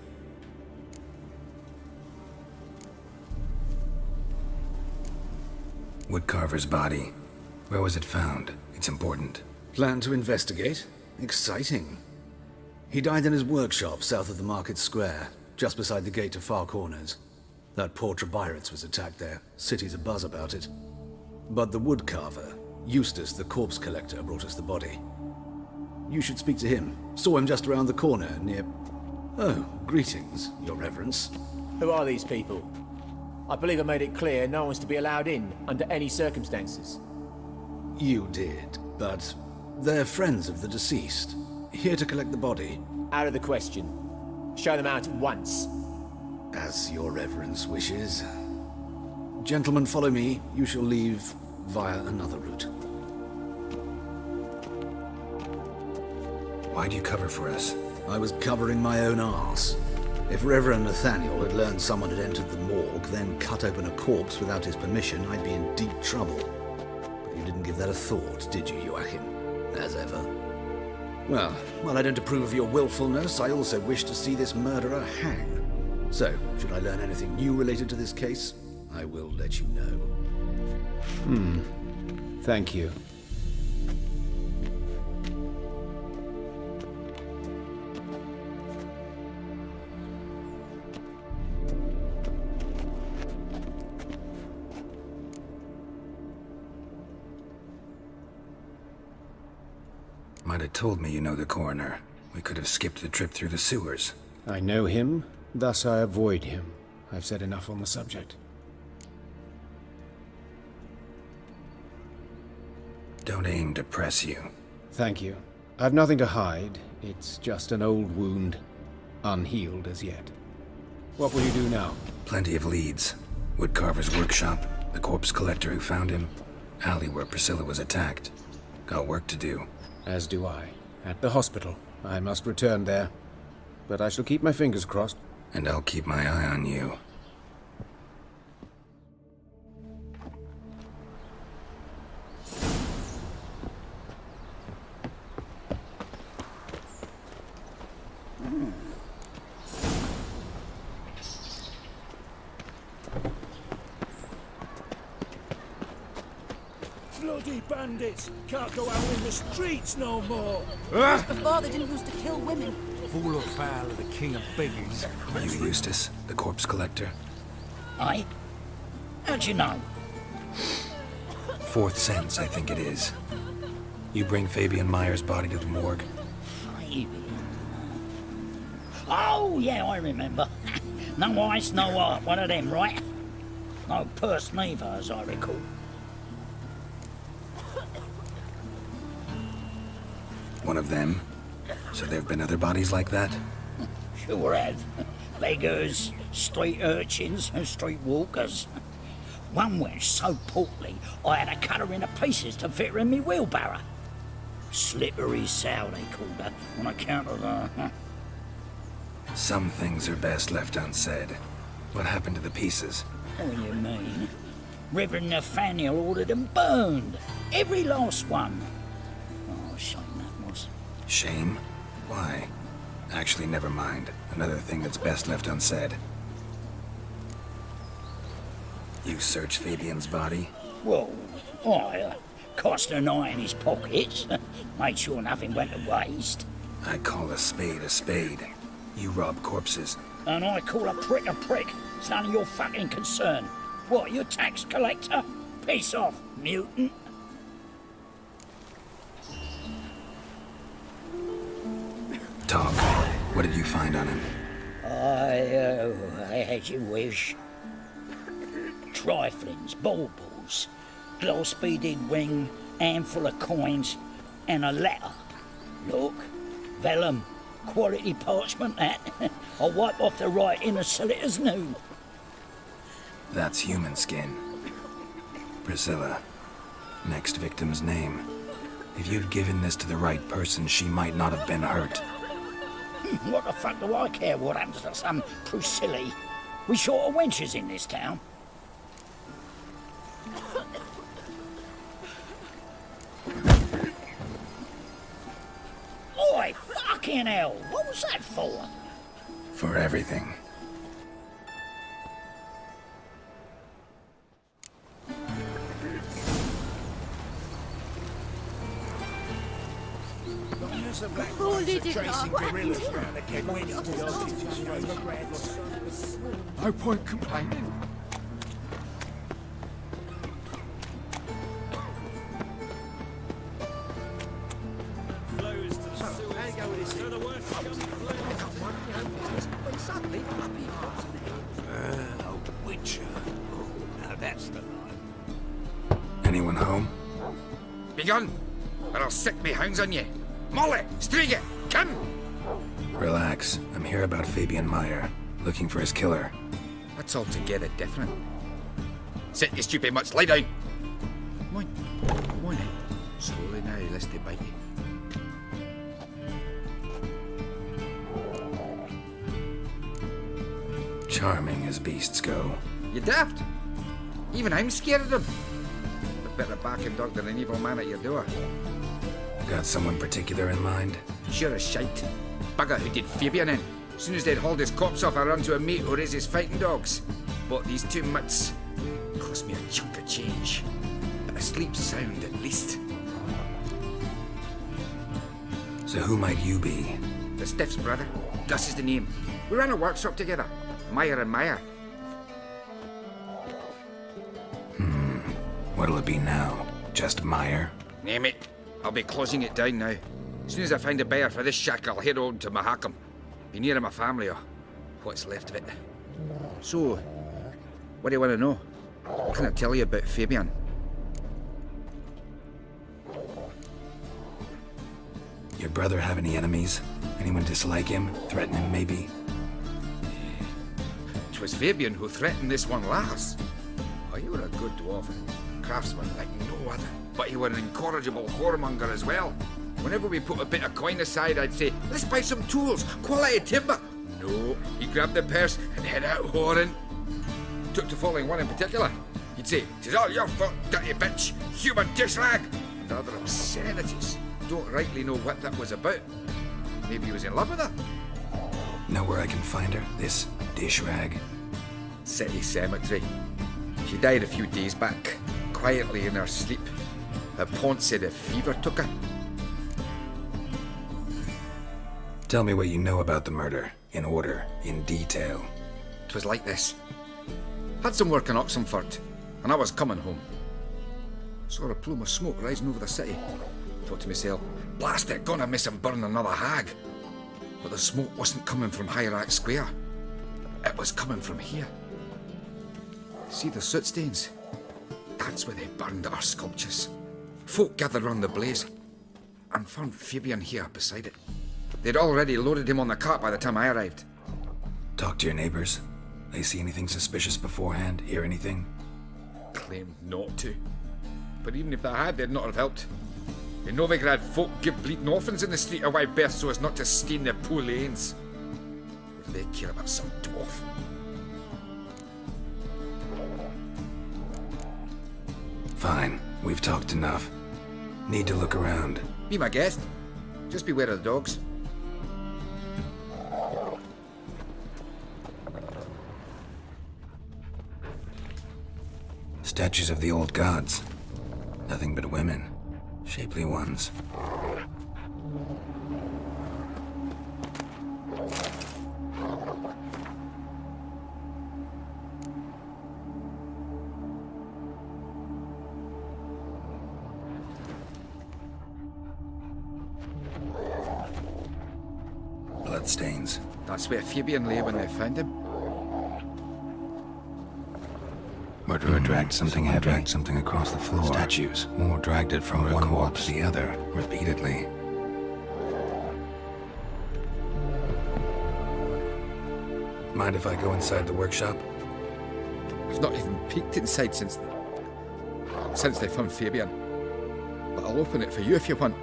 Woodcarver's body. Where was it found? It's important. Plan to investigate? Exciting. He died in his workshop south of the market square, just beside the gate to Far Corners. That poor Trebirates was attacked there. City's abuzz about it. But the woodcarver, Eustace the corpse collector, brought us the body. You should speak to him. Saw him just around the corner near... Oh, greetings, your reverence. Who are these people? I believe I made it clear no one's to be allowed in under any circumstances. You did, but they're friends of the deceased. Here to collect the body. Out of the question. Show them out at once. As your reverence wishes. Gentlemen, follow me. You shall leave via another route. Why'd you cover for us? I was covering my own arse. If Reverend Nathaniel had learned someone had entered the morgue, then cut open a corpse without his permission, I'd be in deep trouble. But you didn't give that a thought, did you, Joachim? As ever. Well, while I don't approve of your willfulness, I also wish to see this murderer hang. So, should I learn anything new related to this case, I will let you know. Thank you. Might have told me you know the coroner. We could have skipped the trip through the sewers. I know him, thus I avoid him. I've said enough on the subject. Don't aim to press you. Thank you. I've nothing to hide. It's just an old wound, unhealed as yet. What will you do now? Plenty of leads. Woodcarver's workshop, the corpse collector who found him, alley where Priscilla was attacked. Got work to do. As do I. At the hospital. I must return there. But I shall keep my fingers crossed. And I'll keep my eye on you. Bloody bandits! Can't go out in the streets no more! Before they didn't used to kill women. Full of foul of the king of beggars. You Eustace, the corpse collector? Aye? How'd you know? Fourth sense, I think it is. You bring Fabian Meyer's body to the morgue. Fabian? Oh, yeah, I remember. No eyes, no heart, one of them, right? No purse neither, as I recall. One of them? So there have been other bodies like that? Sure have. Beggars, street urchins, and street walkers. One went so portly, I had to cut her into pieces to fit her in me wheelbarrow. Slippery sow, they called her, on account of her. Some things are best left unsaid. What happened to the pieces? What do you mean? Reverend Nathaniel ordered them burned. Every last one. Oh, shame that was. Shame? Why? Actually, never mind. Another thing that's best left unsaid. You searched Fabian's body? Well, I cast an eye in his pockets. Made sure nothing went to waste. I call a spade a spade. You rob corpses. And I call a prick a prick. It's none of your fucking concern. What, you tax collector? Piss off, mutant. Talk. What did you find on him? As you wish. Triflings, baubles, glass-beaded ring, handful of coins, and a letter. Look, vellum, quality parchment that. I'll wipe off the writing and sell it as new. That's human skin. Priscilla. Next victim's name. If you'd given this to the right person, she might not have been hurt. What the fuck do I care what happens to some Priscilla? We short of wenches in this town. Oi, fucking hell! What was that for? For everything. Hold it, tracing gorillas round again when No point complaining. A witcher. Now that's the line. Anyone home? Begun, or I'll sick me hounds on you. Molly, Striga, come! Relax. I'm here about Fabian Meyer, looking for his killer. That's altogether different. Sit, you stupid mutts, lie down. Come on in. Slowly now, lest they bite you. Charming as beasts go. You daft? Even I'm scared of them. A better barking dog than an evil man at your door. Got someone particular in mind? Sure as shite. Bugger who did Fabian in. As soon as they'd hauled his corpse off, I run to a mate who raises fighting dogs. Bought these 2 mutts. Cost me a chunk of change. But I sleep sound at least. So who might you be? The Stiff's brother. Gus is the name. We ran a workshop together. Meyer and Meyer. What'll it be now? Just Meyer? Name it. I'll be closing it down now. As soon as I find a buyer for this shack, I'll head on to Mahakam. Be near my family or what's left of it. So, what do you want to know? What can I tell you about Fabian? Your brother have any enemies? Anyone dislike him? Threaten him, maybe? 'Twas Fabian who threatened this one last. Oh, you were a good dwarf. Craftsman like no other. But he were an incorrigible whoremonger as well. Whenever we put a bit of coin aside, I'd say, let's buy some tools, quality timber. No, he grabbed the purse and head out whoring. Took to following one in particular. He'd say, "'Tis all your fault, dirty bitch, human dish rag," and other obscenities. Don't rightly know what that was about. Maybe he was in love with her. Know where I can find her? This dish rag? City cemetery. She died a few days back, quietly in her sleep. Her pont said a fever took her. Tell me what you know about the murder, in order, in detail. 'Twas like this. Had some work in Oxenford, and I was coming home. Saw a plume of smoke rising over the city. Thought to myself, blast it, gonna miss him burn another hag. But the smoke wasn't coming from Hierarch Square. It was coming from here. See the soot stains? That's where they burned our sculptures. Folk gathered round the blaze and found Fabian here beside it. They'd already loaded him on the cart by the time I arrived. Talk to your neighbors. They see anything suspicious beforehand? Hear anything? Claimed not to. But even if they had, they'd not have helped. In Novigrad, folk give bleeding orphans in the street a wide berth so as not to stain their poor lanes. What do they care about some dwarf? Fine. We've talked enough. Need to look around. Be my guest. Just beware of the dogs. Statues of the old gods. Nothing but women. Shapely ones. Bloodstains. That's where Fabian lay when they found him. Murderer dragged something heavy. Dragged something across the floor. Statues. More dragged it from one wall to the other, repeatedly. Mind if I go inside the workshop? I've not even peeked inside since they found Fabian. But I'll open it for you if you want.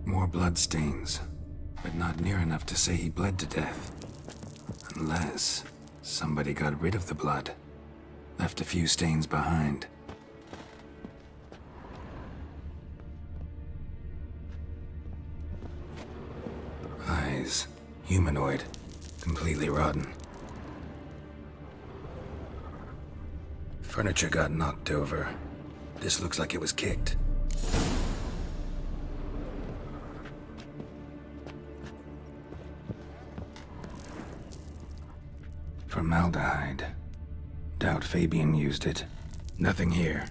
More bloodstains, but not near enough to say he bled to death. Unless somebody got rid of the blood, left a few stains behind. Eyes, humanoid, completely rotten. Furniture got knocked over. This looks like it was kicked. Formaldehyde. Doubt Fabian used it. Nothing here.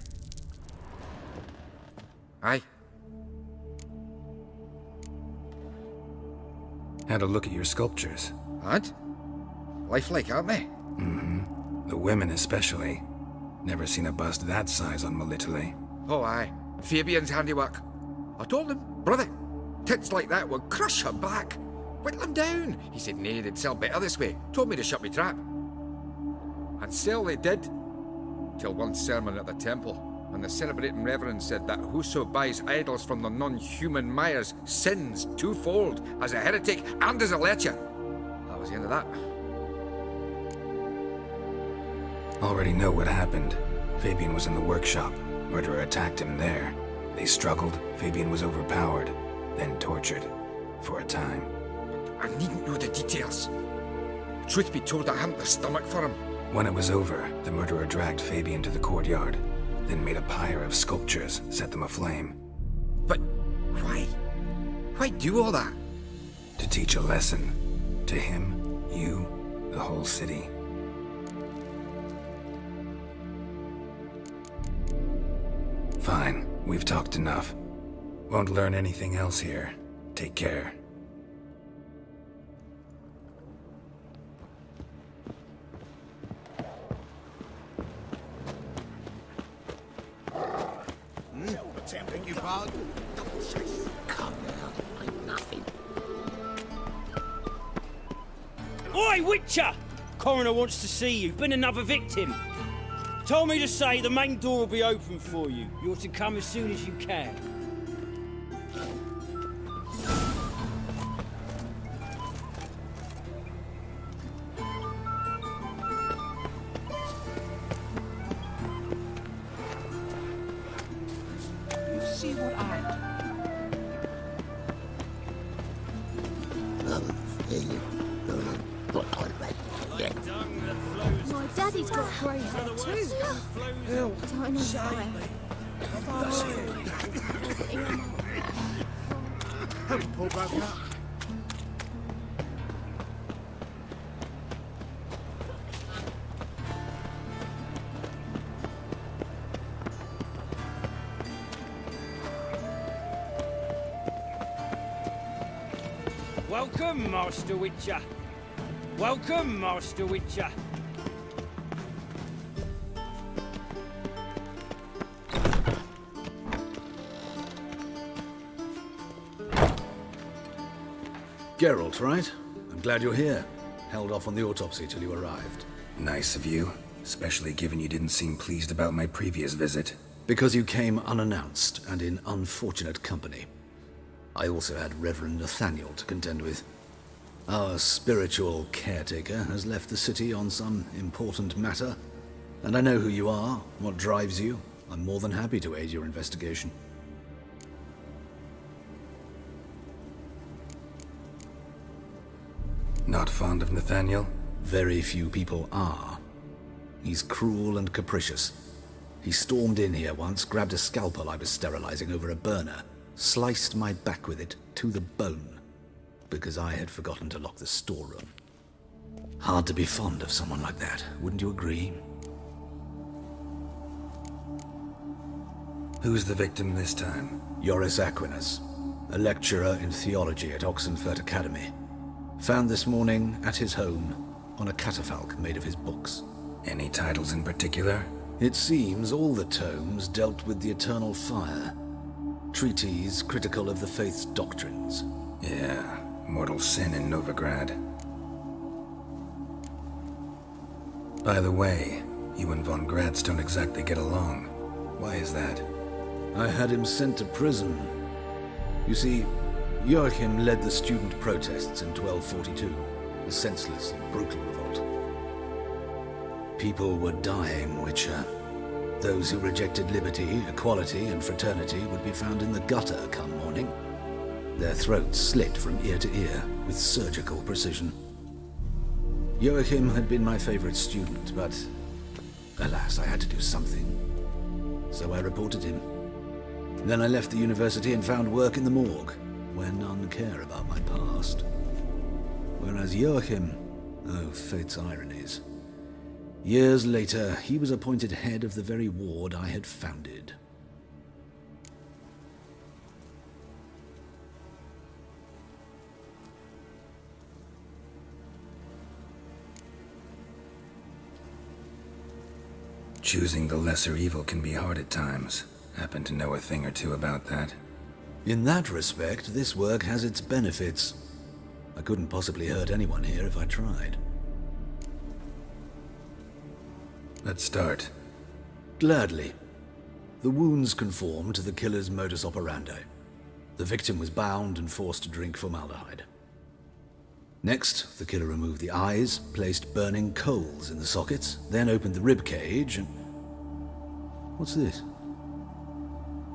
Aye. Had a look at your sculptures. And? Lifelike, aren't they? Mm-hmm. The women especially. Never seen a bust that size on Melitele. Oh, aye. Fabian's handiwork. I told him, brother, tits like that would crush her back. Whittle him down. He said, nay, they'd sell better this way. Told me to shut me trap. And sell they did. Till one sermon at the temple, and the celebrating reverend said that whoso buys idols from the non-human Myers sins twofold, as a heretic and as a lecher. That was the end of that. Already know what happened. Fabian was in the workshop. Murderer attacked him there. They struggled. Fabian was overpowered, then tortured. For a time. I needn't know the details. Truth be told, I hadn't the stomach for him. When it was over, the murderer dragged Fabian to the courtyard, then made a pyre of sculptures, set them aflame. But why? Why do all that? To teach a lesson. To him, you, the whole city. Fine, we've talked enough. Won't learn anything else here. Take care. Tempting you, bug. Come now, ain't nothing. Oi, Witcher! Coroner wants to see you. Been another victim. Told me to say the main door will be open for you. You're to come as soon as you can. See what I My daddy's got grey hair too. Don't know haven't pulled back up. Welcome, Master Witcher. Welcome, Master Witcher. Geralt, right? I'm glad you're here. Held off on the autopsy till you arrived. Nice of you, especially given you didn't seem pleased about my previous visit. Because you came unannounced and in unfortunate company. I also had Reverend Nathaniel to contend with. Our spiritual caretaker has left the city on some important matter, and I know who you are, what drives you. I'm more than happy to aid your investigation. Not fond of Nathaniel? Very few people are. He's cruel and capricious. He stormed in here once, grabbed a scalpel I was sterilizing over a burner, sliced my back with it to the bone, because I had forgotten to lock the storeroom. Hard to be fond of someone like that, wouldn't you agree? Who's the victim this time? Joris Aquinas, a lecturer in theology at Oxenfurt Academy. Found this morning at his home on a catafalque made of his books. Any titles in particular? It seems all the tomes dealt with the eternal fire. Treatises critical of the faith's doctrines. Yeah, mortal sin in Novigrad. By the way, you and von Gratz don't exactly get along. Why is that? I had him sent to prison. You see, Joachim led the student protests in 1242, a senseless and brutal revolt. People were dying, Witcher. Those who rejected liberty, equality, and fraternity would be found in the gutter come morning. Their throats slit from ear to ear with surgical precision. Joachim had been my favorite student, but alas, I had to do something. So I reported him. Then I left the university and found work in the morgue, where none care about my past. Whereas Joachim, oh, fate's ironies. Years later, he was appointed head of the very ward I had founded. Choosing the lesser evil can be hard at times. Happen to know a thing or two about that. In that respect, this work has its benefits. I couldn't possibly hurt anyone here if I tried. Let's start. Gladly. The wounds conform to the killer's modus operandi. The victim was bound and forced to drink formaldehyde. Next, the killer removed the eyes, placed burning coals in the sockets, then opened the rib cage and... What's this?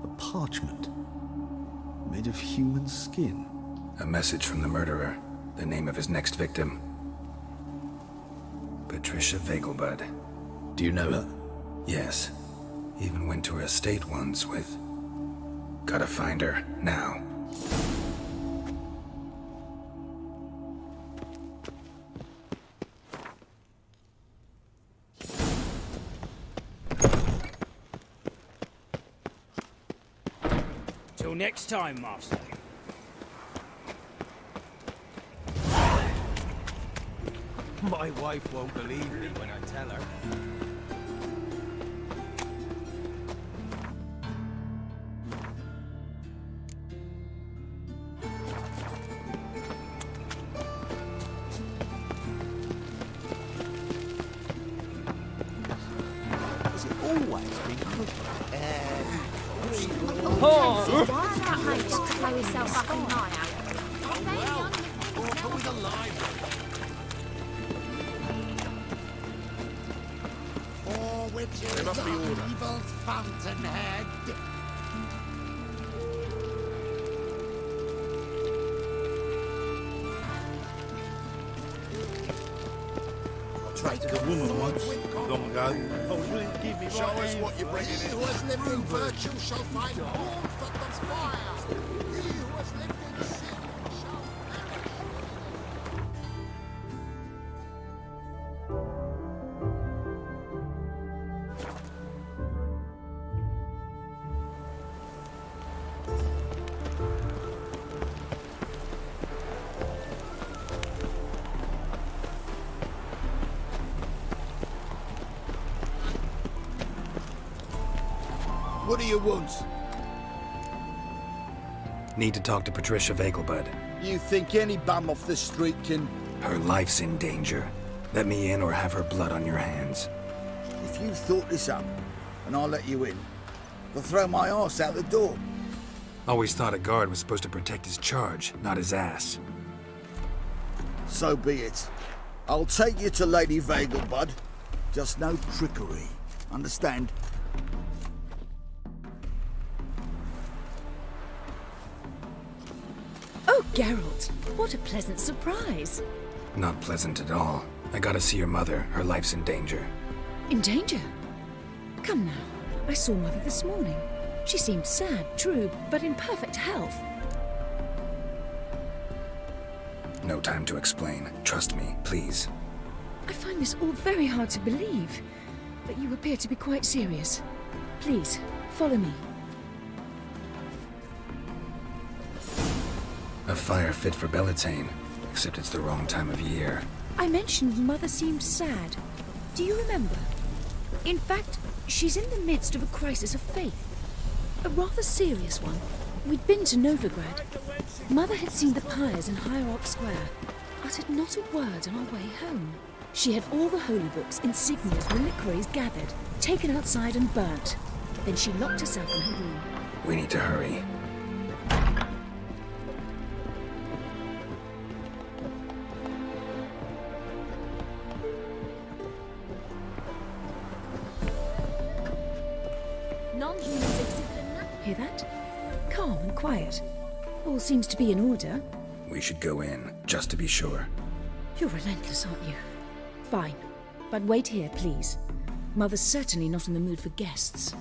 A parchment. Made of human skin. A message from the murderer. The name of his next victim. Patricia Vegelbud. Do you know her? Yes. Even went to her estate once with... Gotta find her, now. Till next time, Master. My wife won't believe me when I tell her. Has it always been crooked? Why not just throw yourself up in my Well, or with a library. Witches There must be order. Evil's fountainhead. I trusted a woman once, long ago. Oh, will you give me Show us what you're bringing in. He who has lived in virtue shall find warmth at the fire. He who has lived in sin shall perish. What do you want? Need to talk to Patricia Vegelbud. You think any bum off the street can... Her life's in danger. Let me in or have her blood on your hands. If you thought this up, and I'll let you in, I'll throw my arse out the door. Always thought a guard was supposed to protect his charge, not his ass. So be it. I'll take you to Lady Vegelbud. Just no trickery. Understand? Oh, Geralt, what a pleasant surprise. Not pleasant at all. I gotta see your mother. Her life's in danger. In danger? Come now, I saw Mother this morning. She seemed sad, true, but in perfect health. No time to explain. Trust me, please. I find this all very hard to believe, but you appear to be quite serious. Please, follow me. A fire fit for Bellatane, except it's the wrong time of year. I mentioned Mother seemed sad. Do you remember? In fact, she's in the midst of a crisis of faith. A rather serious one. We'd been to Novigrad. Mother had seen the pyres in Hierarch Square, uttered not a word on our way home. She had all the holy books, insignias, reliquaries gathered, taken outside and burnt. Then she locked herself in her room. We need to hurry. Non-humans exhibit a... Hear that? Calm and quiet. All seems to be in order. We should go in, just to be sure. You're relentless, aren't you? Fine. But wait here, please. Mother's certainly not in the mood for guests.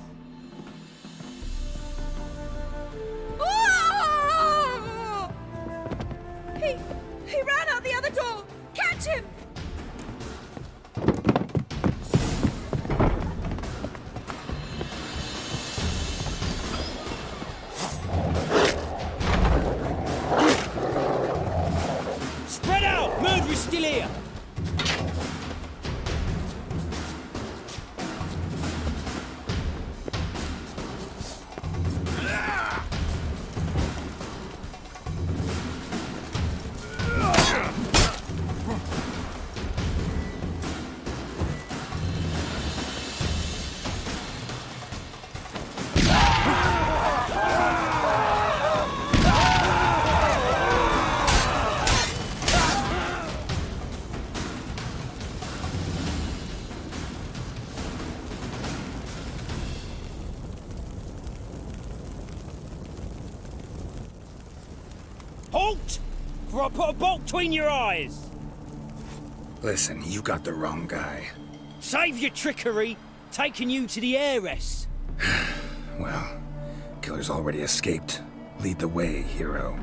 He ran out the other door! Catch him! Spread out! Murderer's still here! Halt! For I put a bolt between your eyes! Listen, you got the wrong guy. Save your trickery! Taking you to the heiress! Well, killer's already escaped. Lead the way, hero.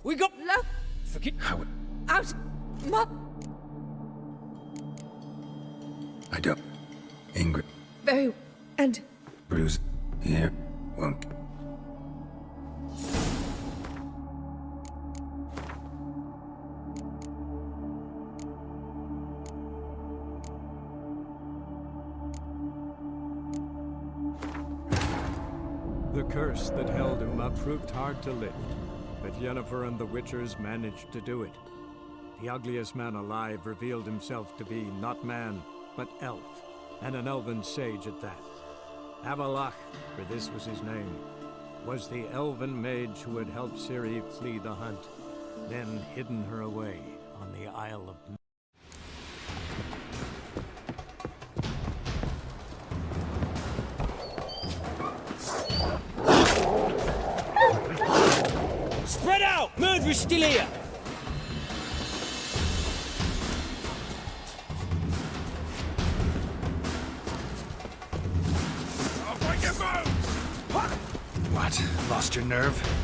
We got... Love! Forget... How... Out! I don't... Ingrid... Very... and... Bruise... Here... Won't... The curse that held Uma proved hard to lift, but Yennefer and the Witchers managed to do it. The ugliest man alive revealed himself to be not man, but elf, and an elven sage at that. Avalach, for this was his name, was the elven mage who had helped Ciri flee the hunt, then hidden her away on the Isle of... Spread out! Murderer's still here! I'll break your bones! What? Lost your nerve?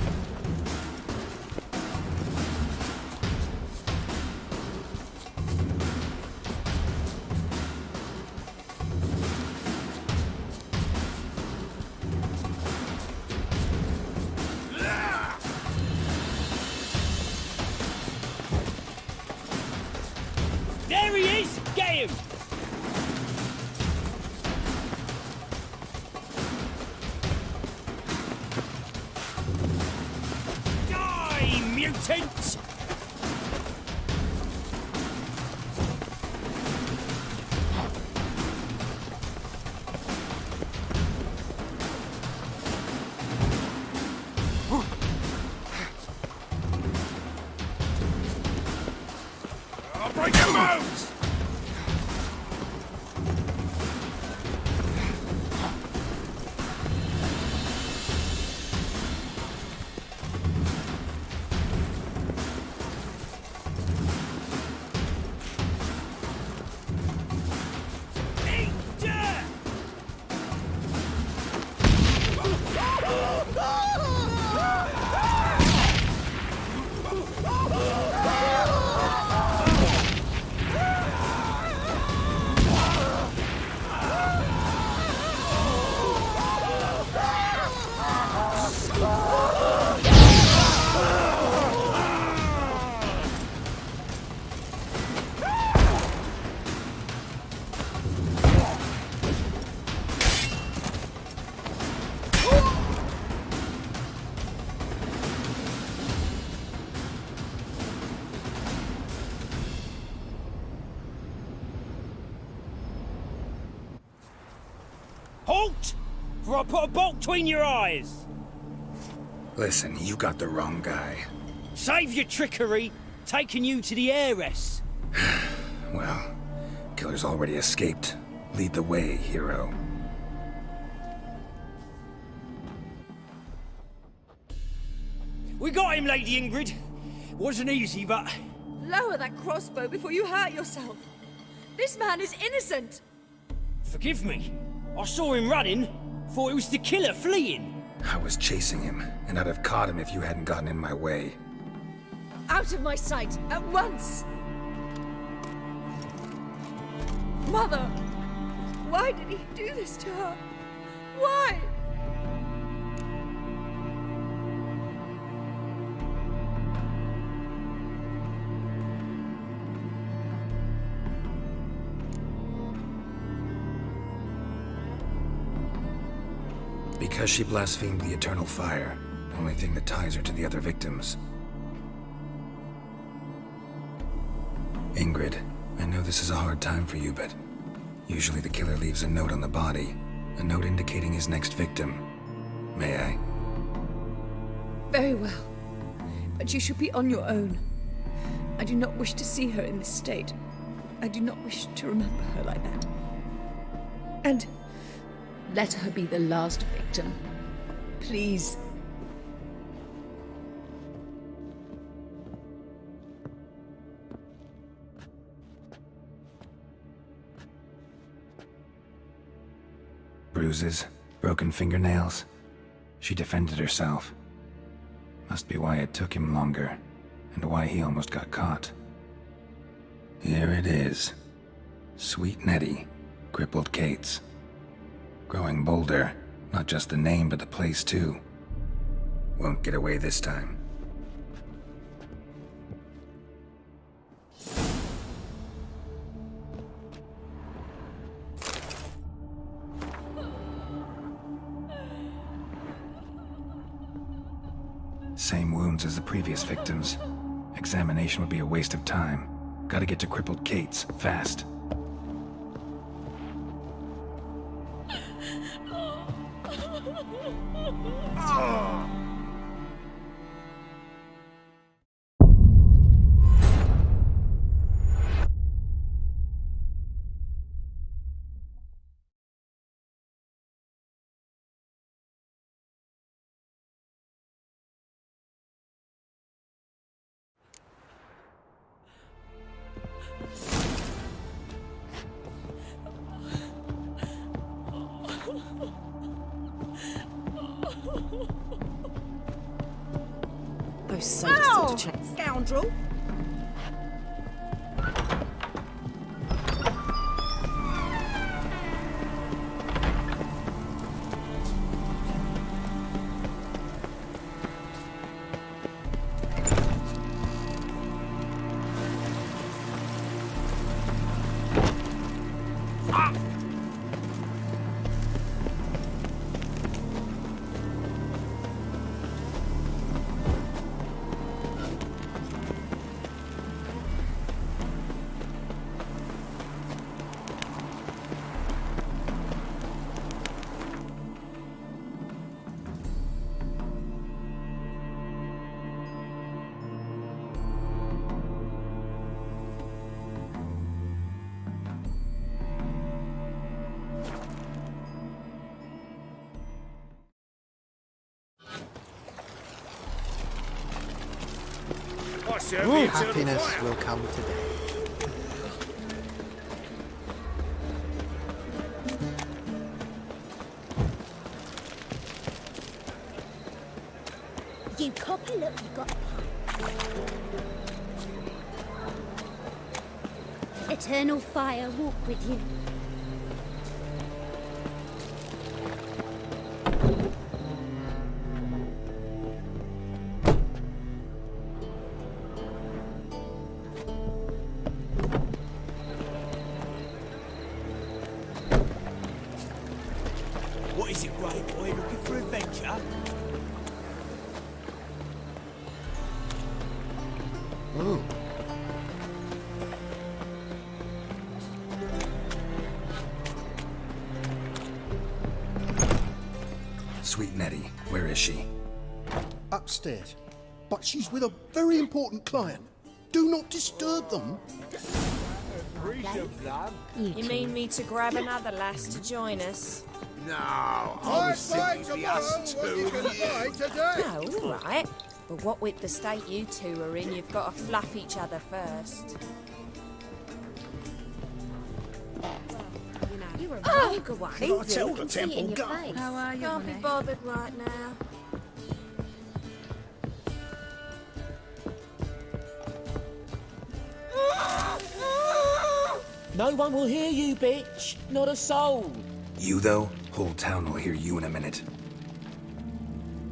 There he is! Get him! Die, mutant! I'll break your bones! before I put a bolt between your eyes. Listen, you got the wrong guy. Save your trickery, taking you to the heiress. Well, killer's already escaped. Lead the way, hero. We got him, Lady Ingrid. Wasn't easy, but... Lower that crossbow before you hurt yourself. This man is innocent. Forgive me. I saw him running. Thought it was the killer fleeing. I was chasing him, and I'd have caught him if you hadn't gotten in my way. Out of my sight, at once! Mother! Why did he do this to her? Why? Because she blasphemed the eternal fire, only thing that ties her to the other victims. Ingrid, I know this is a hard time for you, but usually the killer leaves a note on the body, a note indicating his next victim. May I? Very well. But you should be on your own. I do not wish to see her in this state. I do not wish to remember her like that. And let her be the last victim. Please. Bruises, broken fingernails. She defended herself. Must be why it took him longer, and why he almost got caught. Here it is. Sweet Nettie, crippled Kate's. Growing bolder, not just the name but the place too. Won't get away this time. Same wounds as the previous victims. Examination would be a waste of time. Gotta get to crippled Kate's, fast. Those sadists ought to check. Scoundrel! Happiness will come today. You copy, look, you got a pipe. Eternal fire walk with you. What is it, Grey Boy? Looking for adventure? Oh. Sweet Nettie, where is she? Upstairs. But she's with a very important client. Do not disturb them. You mean me to grab another lass to join us? No, I was simply us two and you. Oh, all right. But what with the state you two are in, you've got to fluff each other first. You're a vulgar one. Should I tell the temple guard? How are you, Can't be bothered right now. No one will hear you, bitch. Not a soul. You, though? Whole town will hear you in a minute.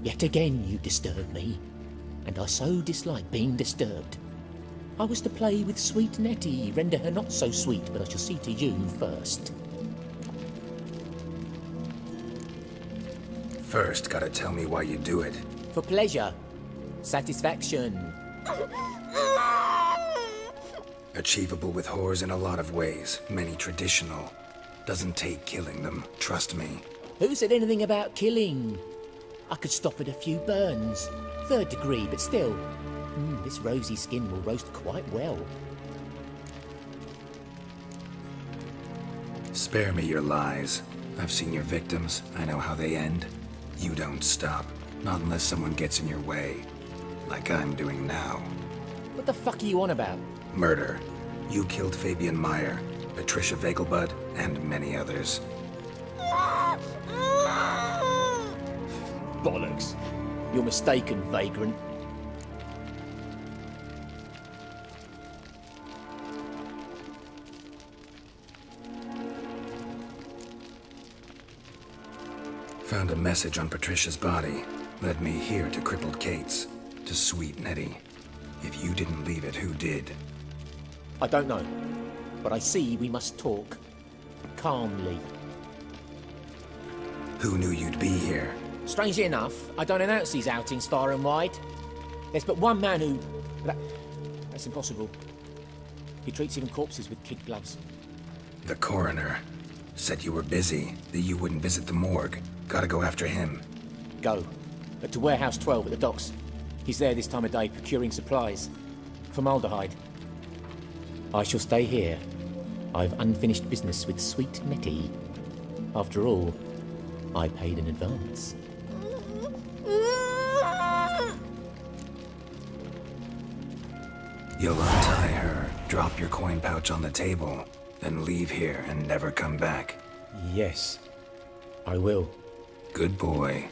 Yet again you disturb me, and I so dislike being disturbed. I was to play with sweet Nettie, render her not so sweet, but I shall see to you first. First, gotta tell me why you do it. For pleasure. Satisfaction. Achievable with whores in a lot of ways, many traditional. Doesn't take killing them, trust me. Who said anything about killing? I could stop at a few burns. 3rd degree, but still. This rosy skin will roast quite well. Spare me your lies. I've seen your victims. I know how they end. You don't stop. Not unless someone gets in your way. Like I'm doing now. What the fuck are you on about? Murder. You killed Fabian Meyer, Patricia Vegelbud, and many others. Bollocks. You're mistaken, vagrant. Found a message on Patricia's body. Led me here to crippled Kate's. To sweet Nettie. If you didn't leave it, who did? I don't know. But I see we must talk. Calmly. Who knew you'd be here? Strangely enough, I don't announce these outings far and wide. There's but one man who... That's impossible. He treats even corpses with kid gloves. The coroner. Said you were busy, that you wouldn't visit the morgue. Gotta go after him. Go. But to Warehouse 12 at the docks. He's there this time of day procuring supplies. Formaldehyde. I shall stay here. I've unfinished business with sweet Nettie. After all, I paid in advance. You'll untie her, drop your coin pouch on the table, then leave here and never come back. Yes, I will. Good boy.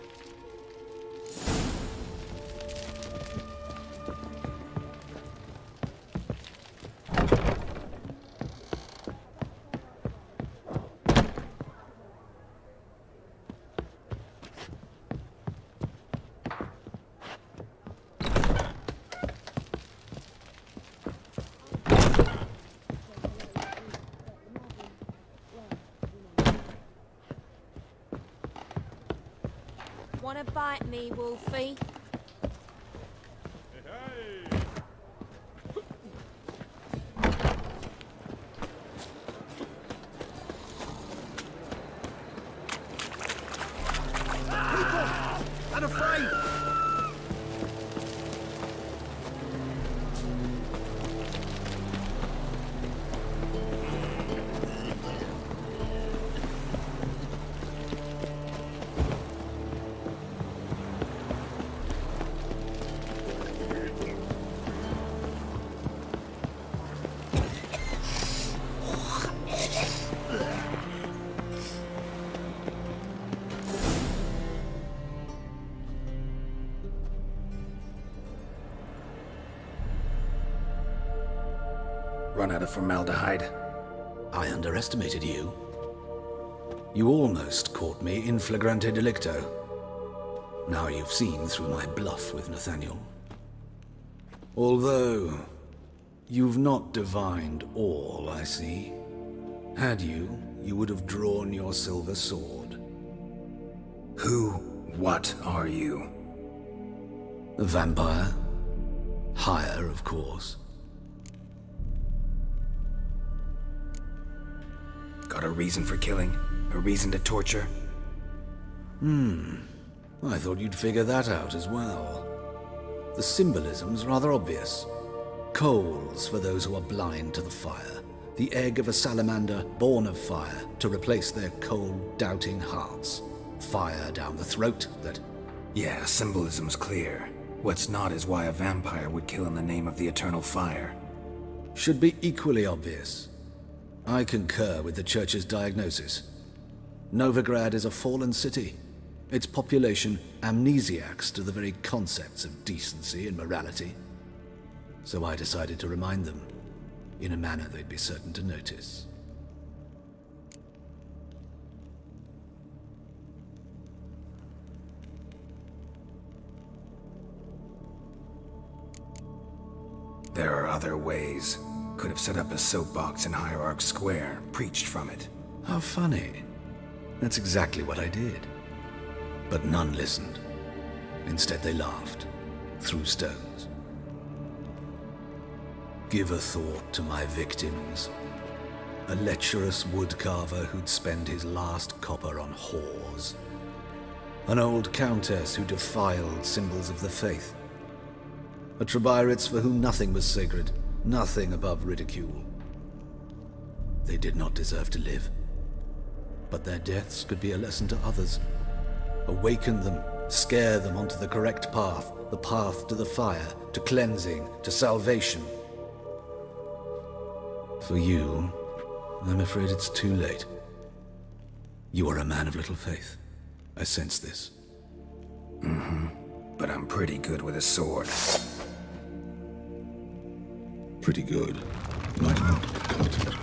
Wanna bite me, Wolfie? Unafraid! Run out of formaldehyde. I underestimated you. You almost caught me in flagrante delicto. Now you've seen through my bluff with Nathaniel. Although, you've not divined all, I see. Had you, you would have drawn your silver sword. What are you? A vampire. Higher, of course. Got a reason for killing? A reason to torture? I thought you'd figure that out as well. The symbolism's rather obvious. Coals for those who are blind to the fire. The egg of a salamander born of fire to replace their cold, doubting hearts. Fire down the throat that... Yeah, symbolism's clear. What's not is why a vampire would kill in the name of the eternal fire. should be equally obvious. I concur with the Church's diagnosis. Novigrad is a fallen city. Its population amnesiacs to the very concepts of decency and morality. So I decided to remind them, in a manner they'd be certain to notice. There are other ways. Could have set up a soapbox in Hierarch Square, preached from it. How funny. That's exactly what I did. But none listened. Instead they laughed, threw stones. Give a thought to my victims. A lecherous woodcarver who'd spend his last copper on whores. An old countess who defiled symbols of the faith. A Trebirates for whom nothing was sacred, nothing above ridicule. They did not deserve to live. But their deaths could be a lesson to others. Awaken them, scare them onto the correct path, the path to the fire, to cleansing, to salvation. For you, I'm afraid it's too late. You are a man of little faith. I sense this. Mm-hmm. But I'm pretty good with a sword. Pretty good. Might not cut.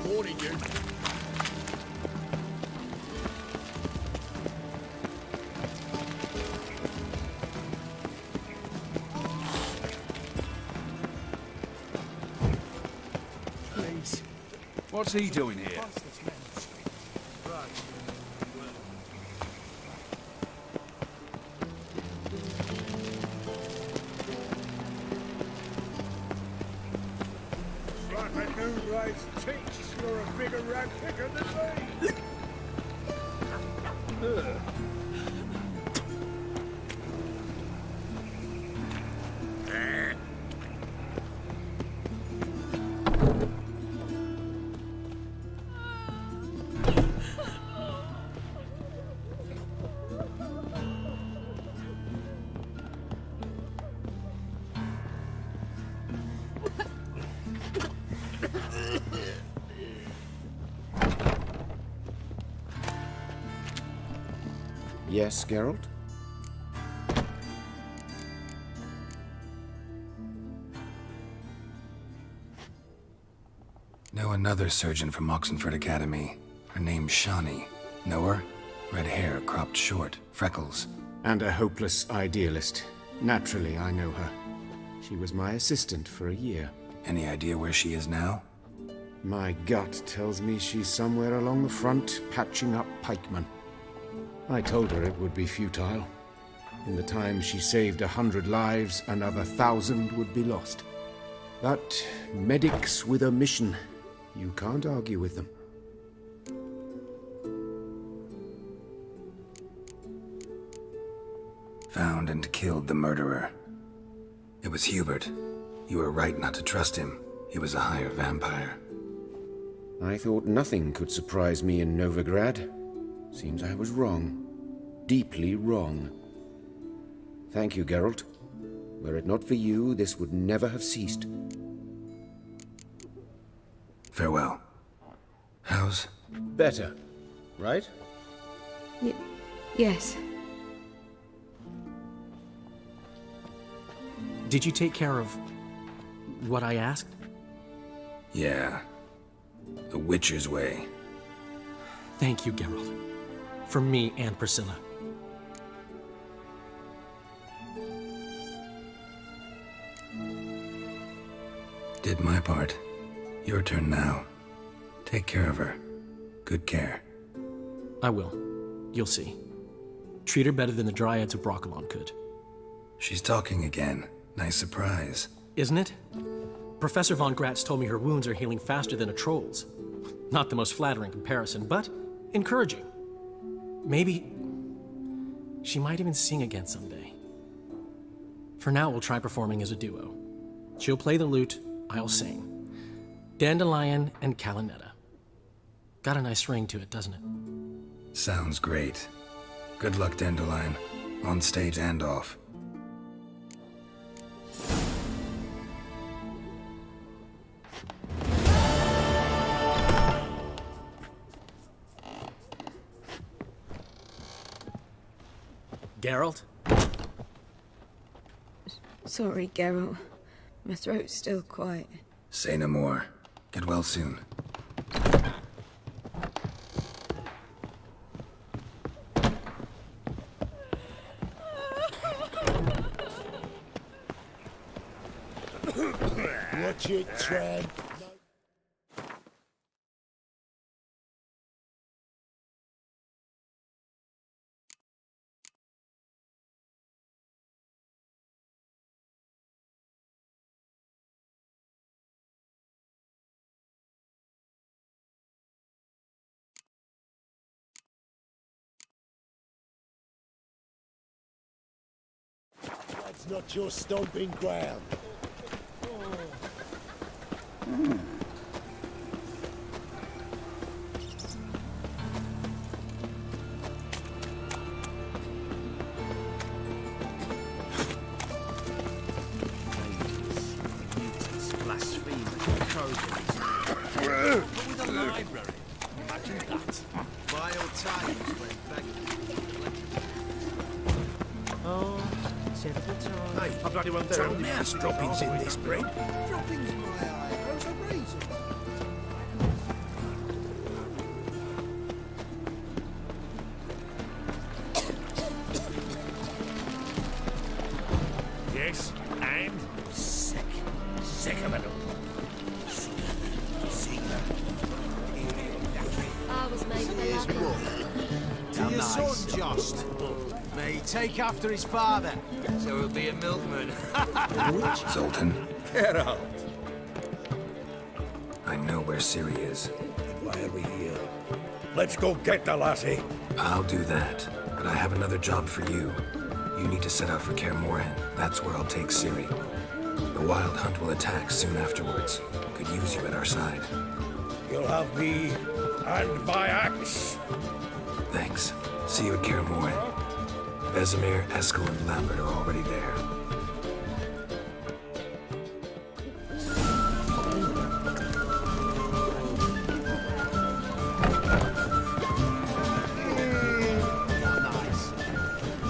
Warning you. Please. What's he doing here? You're a bigger rat picker than me. Yes, Geralt? Know another surgeon from Oxenford Academy. Her name's Shawnee. Know her? Red hair, cropped short, freckles. And a hopeless idealist. Naturally, I know her. She was my assistant for a year. Any idea where she is now? My gut tells me she's somewhere along the front, patching up pikemen. I told her it would be futile. In the time she saved 100 lives, another 1,000 would be lost. But medics with a mission, you can't argue with them. Found and killed the murderer. It was Hubert. You were right not to trust him. He was a higher vampire. I thought nothing could surprise me in Novigrad. Seems I was wrong. Deeply wrong. Thank you, Geralt. Were it not for you, this would never have ceased. Farewell. How's... Better, right? Yes. Did you take care of what I asked? Yeah. The Witcher's way. Thank you, Geralt. From me and Priscilla. Did my part. Your turn now. Take care of her. Good care. I will. You'll see. Treat her better than the Dryads of Broccolon could. She's talking again. Nice surprise. Isn't it? Professor von Gratz told me her wounds are healing faster than a troll's. Not the most flattering comparison, but encouraging. Maybe she might even sing again someday. For now, we'll try performing as a duo. She'll play the lute, I'll sing. Dandelion and Calinetta. Got a nice ring to it, doesn't it? Sounds great. Good luck, Dandelion. On stage and off. Geralt? Sorry, Geralt. My throat's still quiet. Say no more. Get well soon. Watch it, tramp. That's not your stomping ground. With a library. Imagine that. Vile times when Oh, typical time. Hey, I bloody well told me there's droppings in this bread. Droppings, my eye. How's a razor? Yes, and sick. Sick of it all. I was made for Here's loving. more. To your son, Jost. May he take after his father, so he'll be a milkman. Zoltan, Get out. I know where Ciri is. Why are we here? Let's go get the lassie. I'll do that, but I have another job for you. You need to set out for Kaer Morhen. That's where I'll take Ciri. The Wild Hunt will attack soon afterwards. Could use you at our side. You'll have me and my axe. Thanks. See you at Kaer Morhen. Vesemir, Eskel, and Lambert are already there. Nice.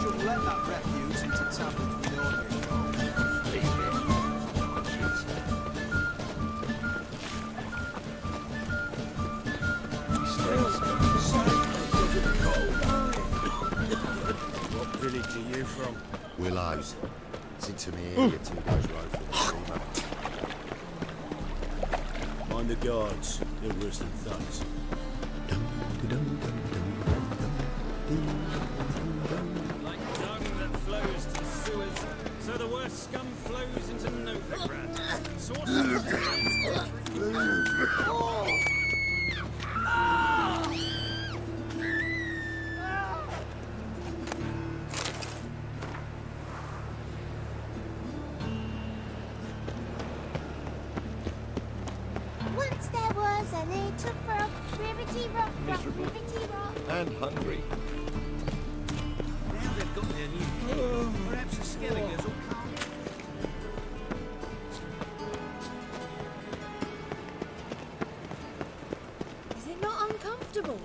Shouldn't let that refuse into taverns we don't get. you from? Willows. It's into me here, you 2 days road from the steamer. Mind the guards. They're worse than thugs. Like dung that flows to sewers, so the worst scum flows into Novigrad. Once there was a little frog, ribbity rock, rock, Miserable. ribbity rock. And hungry. Now they've got their new king. Perhaps the Skelligers will calm it. Is it not uncomfortable?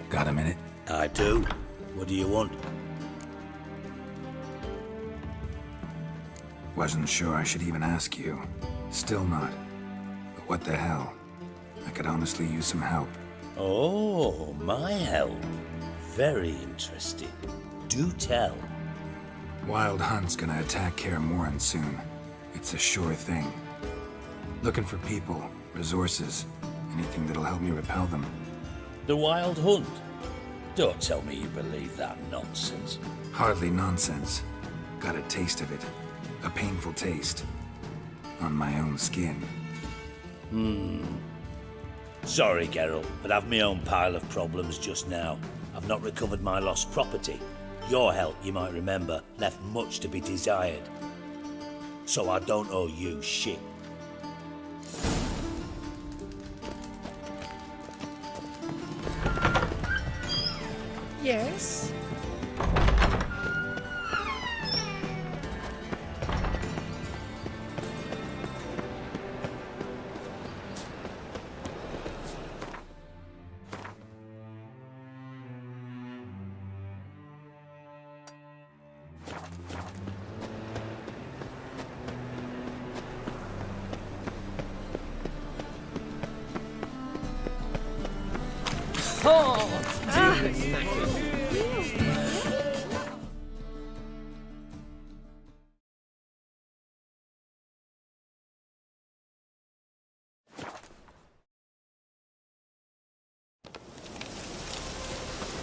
Got a minute? I do. What do you want? Wasn't sure I should even ask you. Still not. But what the hell? I could honestly use some help. Oh, my help. Very interesting. Do tell. Wild Hunt's gonna attack Kaer Morhen soon. It's a sure thing. Looking for people, resources, anything that'll help me repel them. The Wild Hunt? Don't tell me you believe that nonsense. Hardly nonsense. Got a taste of it. A painful taste. On my own skin. Sorry, Geralt, but I've my own pile of problems just now. I've not recovered my lost property. Your help, you might remember, left much to be desired. So I don't owe you shit. Yes?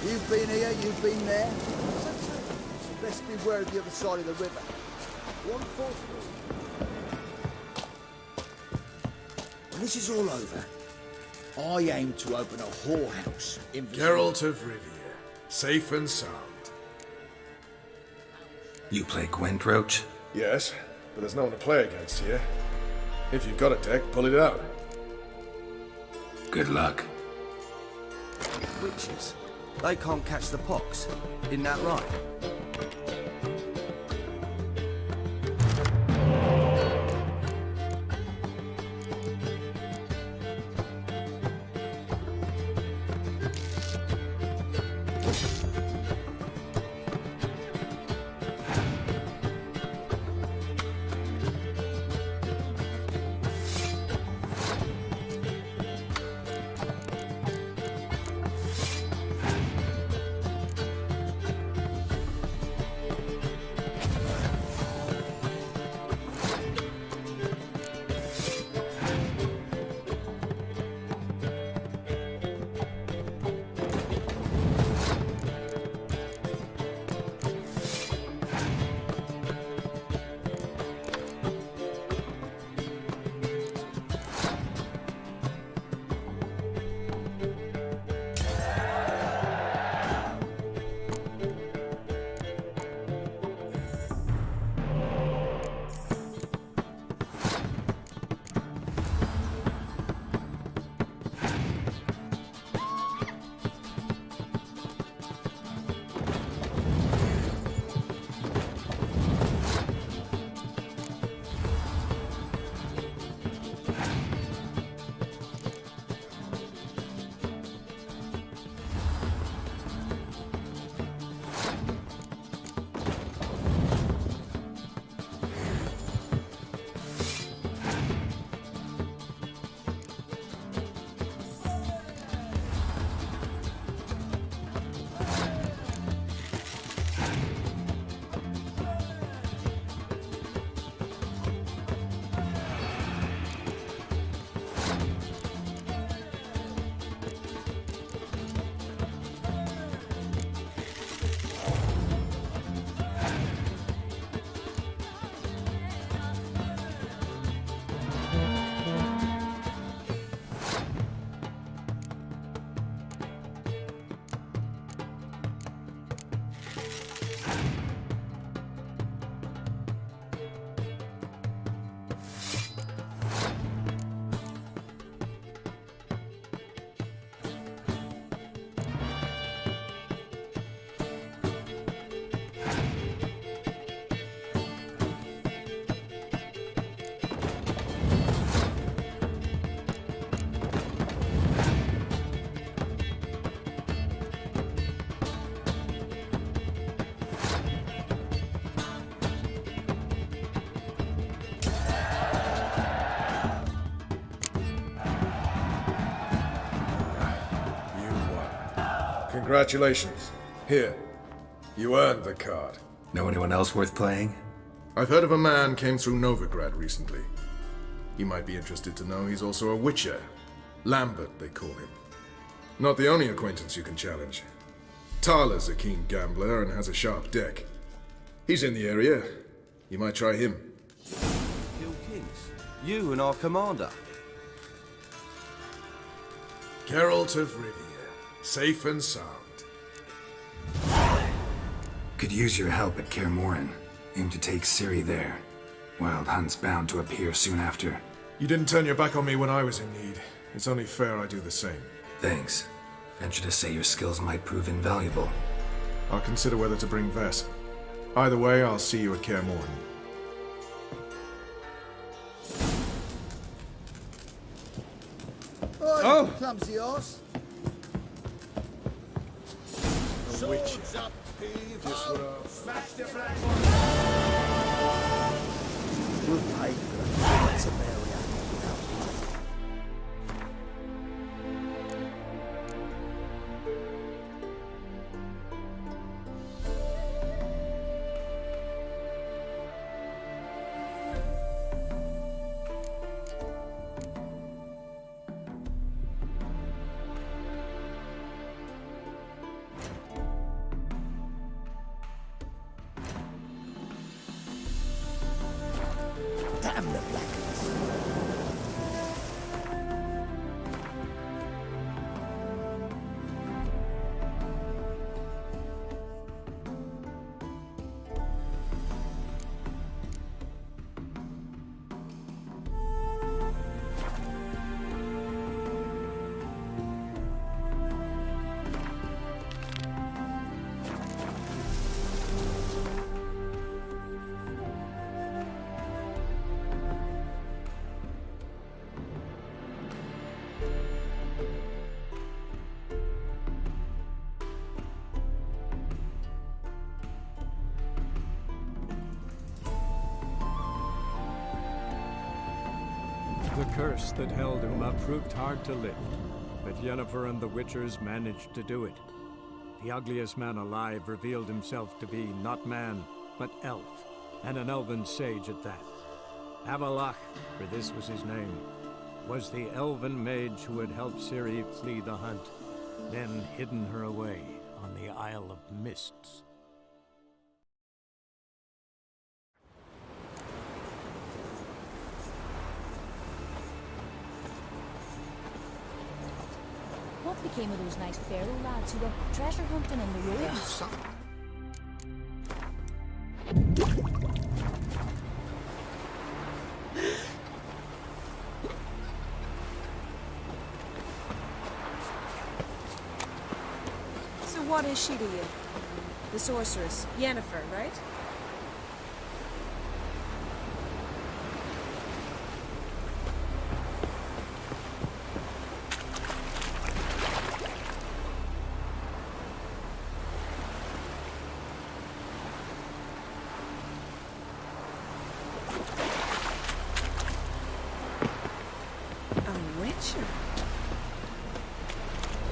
You've been here, you've been there. Best beware of the other side of the river. One forceful. When this is all over, I aim to open a whorehouse in... Geralt of Rivia, safe and sound. You play Gwent, Roach? Yes, but there's no one to play against here. If you've got a deck, pull it out. Good luck. Witches. They can't catch the pox. Isn't that right? Congratulations. Here. You earned the card. Know anyone else worth playing? I've heard of a man came through Novigrad recently. You might be interested to know he's also a witcher. Lambert, they call him. Not the only acquaintance you can challenge. Thaler's a keen gambler and has a sharp deck. He's in the area. You might try him. Kill kings? You and our commander? Geralt of Rivia. Safe and sound. Could use your help at Kaer Morhen. Aim to take Ciri there. Wild Hunt's bound to appear soon after. You didn't turn your back on me when I was in need. It's only fair I do the same. Thanks. Venture to say your skills might prove invaluable. I'll consider whether to bring Vess. Either way, I'll see you at Kaer Morhen. Oh, clumsy horse. A witch. Swords up, Just what I... Smash the black one. We'll pay for the fights of Maria. Damn the blackness. The curse that held Uma proved hard to lift, but Yennefer and the Witchers managed to do it. The ugliest man alive revealed himself to be not man, but elf, and an elven sage at that. Avalach, for this was his name, was the elven mage who had helped Ciri flee the hunt, then hidden her away on the Isle of Mists. What became of those nice feral lads who were treasure hunting in the ruins? So what is she to you? The sorceress, Yennefer, right?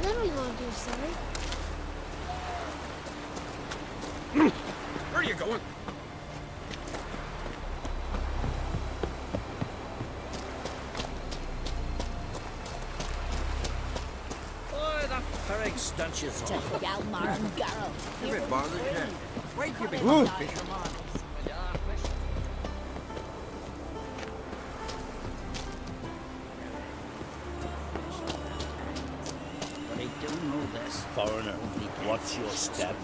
Then we won't do sorry. Where are you going? Oh, that ferrig stanches To Galmar and Garrow. Give it, Barley. Wait, give it. Ooh. They don't know this. Foreigner, watch your step.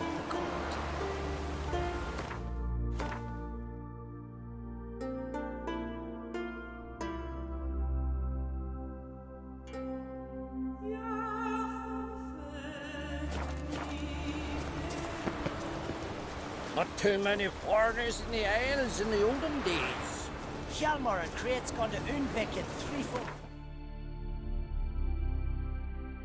Not too many foreigners in the Isles in the olden days. Hjalmar and Crate's gone to Unvik in 3-4.